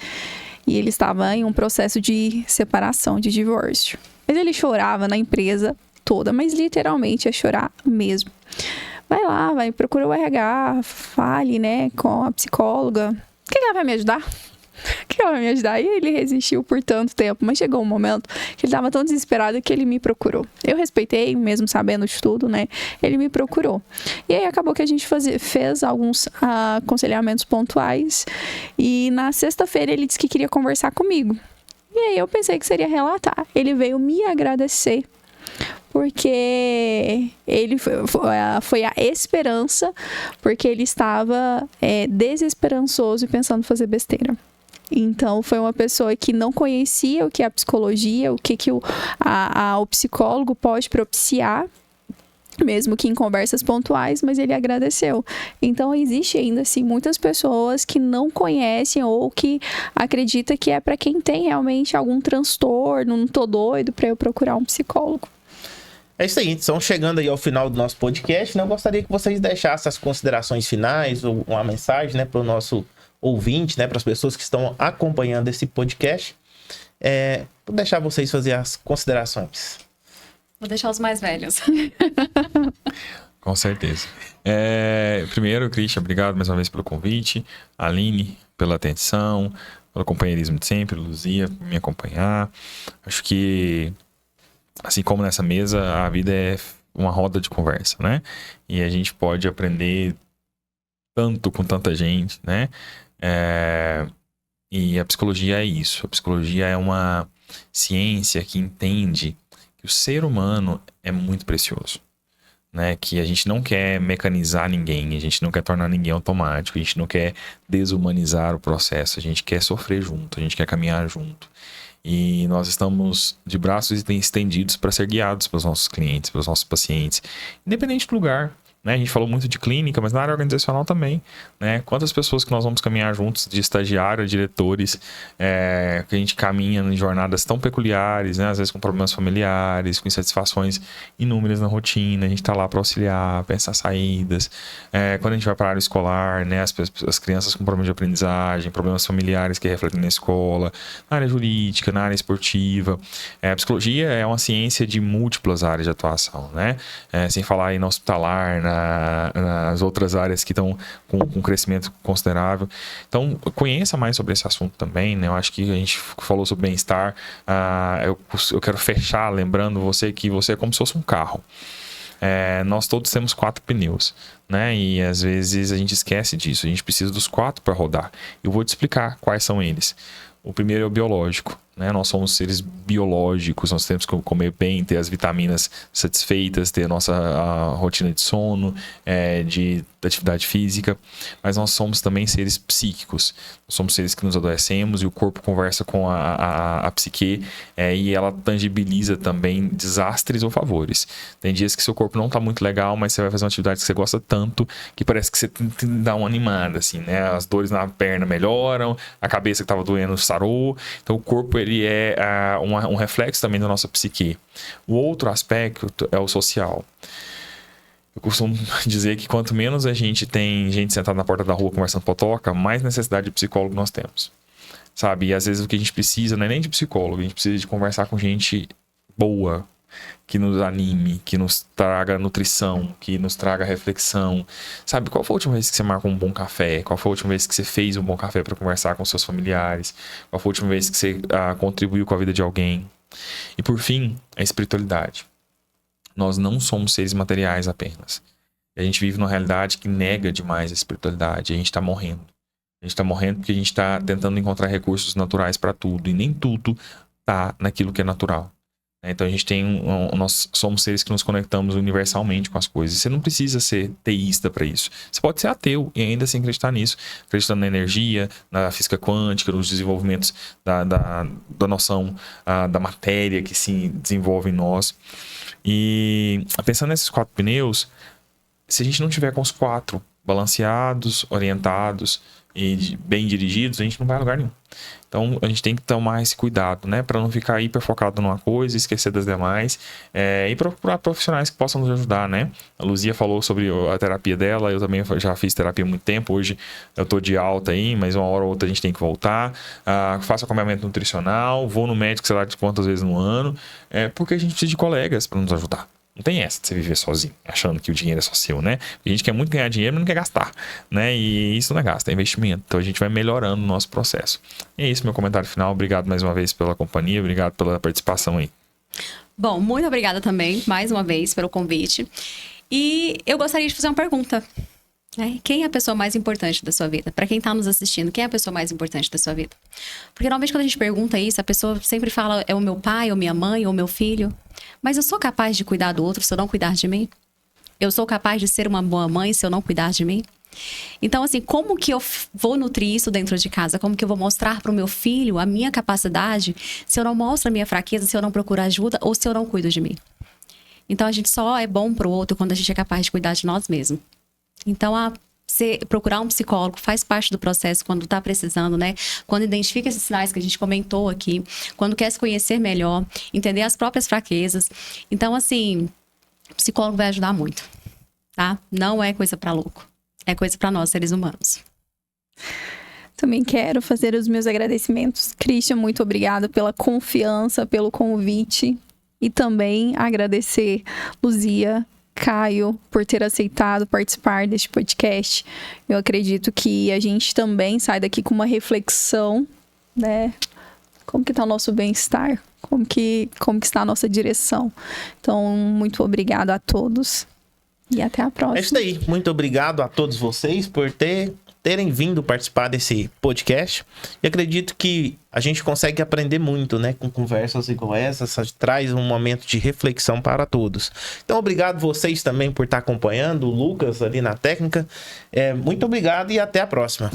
e ele estava em um processo de separação, de divórcio. Mas ele chorava na empresa toda, mas literalmente ia chorar mesmo. Vai lá, vai, procura o RH, fale, né, com a psicóloga. O que ela vai me ajudar? Que ela vai me ajudar. E ele resistiu por tanto tempo, mas chegou um momento que ele estava tão desesperado que ele me procurou. Eu respeitei, mesmo sabendo de tudo, né? Ele me procurou. E aí acabou que a gente fez alguns aconselhamentos pontuais. E na sexta-feira ele disse que queria conversar comigo. E aí eu pensei que seria relatar. Ele veio me agradecer, porque ele foi a esperança, porque ele estava desesperançoso e pensando em fazer besteira. Então, foi uma pessoa que não conhecia o que é a psicologia, o que o psicólogo pode propiciar, mesmo que em conversas pontuais, mas ele agradeceu. Então, existe ainda, assim, muitas pessoas que não conhecem ou que acreditam que é para quem tem realmente algum transtorno, não tô doido para eu procurar um psicólogo. É isso aí, então chegando aí ao final do nosso podcast, né, eu gostaria que vocês deixassem as considerações finais, ou uma mensagem, né, para o nosso ouvinte, né, para as pessoas que estão acompanhando esse podcast. Vou deixar vocês fazer as considerações. Vou deixar os mais velhos. Com certeza. Primeiro, Christian, obrigado mais uma vez pelo convite. Aline, pela atenção, pelo companheirismo de sempre. Luzia, por me acompanhar. Acho que, assim como nessa mesa, a vida é uma roda de conversa, né? E a gente pode aprender tanto com tanta gente, né? E a psicologia é isso. A psicologia é uma ciência que entende que o ser humano é muito precioso. Né? Que a gente não quer mecanizar ninguém, a gente não quer tornar ninguém automático, a gente não quer desumanizar o processo, a gente quer sofrer junto, a gente quer caminhar junto. E nós estamos de braços estendidos para ser guiados pelos nossos clientes, pelos nossos pacientes, independente do lugar. Né? A gente falou muito de clínica, mas na área organizacional também. Né? Quantas pessoas que nós vamos caminhar juntos, de estagiário a diretores, que a gente caminha em jornadas tão peculiares, né? Às vezes com problemas familiares, com insatisfações inúmeras na rotina. A gente está lá para auxiliar, pensar saídas. Quando a gente vai para a área escolar, né? As crianças com problemas de aprendizagem, problemas familiares que refletem na escola, na área jurídica, na área esportiva. A psicologia é uma ciência de múltiplas áreas de atuação, né? Sem falar aí na hospitalar, nas outras áreas que estão com crescimento considerável. Então, conheça mais sobre esse assunto também, né? Eu acho que a gente falou sobre bem-estar. Eu quero fechar lembrando você que você é como se fosse um carro. Nós todos temos 4 pneus, né? E às vezes a gente esquece disso. A gente precisa dos 4 para rodar. Eu vou te explicar quais são eles. O primeiro é o biológico, né? Nós somos seres biológicos, nós temos que comer bem, ter as vitaminas satisfeitas, ter a nossa rotina de sono, de atividade física, mas nós somos também seres psíquicos. Nós somos seres que nos adoecemos e o corpo conversa com a psique e ela tangibiliza também desastres ou favores. Tem dias que seu corpo não está muito legal, mas você vai fazer uma atividade que você gosta tanto que parece que você dá uma animada, assim, né? As dores na perna melhoram, a cabeça que estava doendo sarou. Então o corpo ele é um reflexo também da nossa psique. O outro aspecto é o social. Eu costumo dizer que quanto menos a gente tem gente sentada na porta da rua conversando potoca, mais necessidade de psicólogo nós temos. Sabe? E às vezes o que a gente precisa não é nem de psicólogo, a gente precisa de conversar com gente boa, que nos anime, que nos traga nutrição, que nos traga reflexão. Sabe, qual foi a última vez que você marcou um bom café? Qual foi a última vez que você fez um bom café para conversar com seus familiares? Qual foi a última vez que você contribuiu com a vida de alguém? E por fim, a espiritualidade. Nós não somos seres materiais apenas. A gente vive numa realidade que nega demais a espiritualidade. A gente está morrendo. A gente está morrendo porque a gente está tentando encontrar recursos naturais para tudo. E nem tudo está naquilo que é natural. Então a gente nós somos seres que nos conectamos universalmente com as coisas. Você não precisa ser teísta para isso. Você pode ser ateu e ainda assim acreditar nisso. Acreditando na energia, na física quântica, nos desenvolvimentos da noção da matéria que se desenvolve em nós. E pensando nesses 4 pneus, se a gente não tiver com os 4 balanceados, orientados e bem dirigidos, a gente não vai a lugar nenhum. Então a gente tem que tomar esse cuidado, né? Para não ficar hiper focado numa coisa, esquecer das demais, e procurar profissionais que possam nos ajudar, né? A Luzia falou sobre a terapia dela, eu também já fiz terapia há muito tempo, hoje eu tô de alta aí, mas uma hora ou outra a gente tem que voltar. Faço acompanhamento nutricional, vou no médico sei lá de quantas vezes no ano, porque a gente precisa de colegas para nos ajudar. Não tem essa de você viver sozinho, achando que o dinheiro é só seu, né? A gente quer muito ganhar dinheiro, mas não quer gastar, né? E isso não é gasto, é investimento. Então a gente vai melhorando o nosso processo. E é isso, meu comentário final. Obrigado mais uma vez pela companhia, obrigado pela participação aí. Bom, muito obrigada também, mais uma vez, pelo convite. E eu gostaria de fazer uma pergunta. Quem é a pessoa mais importante da sua vida? Para quem está nos assistindo, quem é a pessoa mais importante da sua vida? Porque normalmente quando a gente pergunta isso, a pessoa sempre fala, é o meu pai, ou minha mãe, ou meu filho. Mas eu sou capaz de cuidar do outro se eu não cuidar de mim? Eu sou capaz de ser uma boa mãe se eu não cuidar de mim? Então, assim, como que eu vou nutrir isso dentro de casa? Como que eu vou mostrar para o meu filho a minha capacidade se eu não mostro a minha fraqueza, se eu não procuro ajuda ou se eu não cuido de mim? Então, a gente só é bom para o outro quando a gente é capaz de cuidar de nós mesmos. Então, procurar um psicólogo faz parte do processo quando está precisando, né? Quando identifica esses sinais que a gente comentou aqui, quando quer se conhecer melhor, entender as próprias fraquezas. Então, assim, o psicólogo vai ajudar muito, tá? Não é coisa para louco, é coisa para nós, seres humanos. Também quero fazer os meus agradecimentos. Christian, muito obrigada pela confiança, pelo convite. E também agradecer Luzia, Caio, por ter aceitado participar deste podcast. Eu acredito que a gente também sai daqui com uma reflexão, né? Como que está o nosso bem-estar? Como que está a nossa direção? Então, muito obrigado a todos e até a próxima. É isso aí. Muito obrigado a todos vocês por ter terem vindo participar desse podcast. E acredito que a gente consegue aprender muito, né? Com conversas igual essas, traz um momento de reflexão para todos. Então, obrigado vocês também por estar acompanhando, o Lucas ali na técnica. Muito obrigado e até a próxima.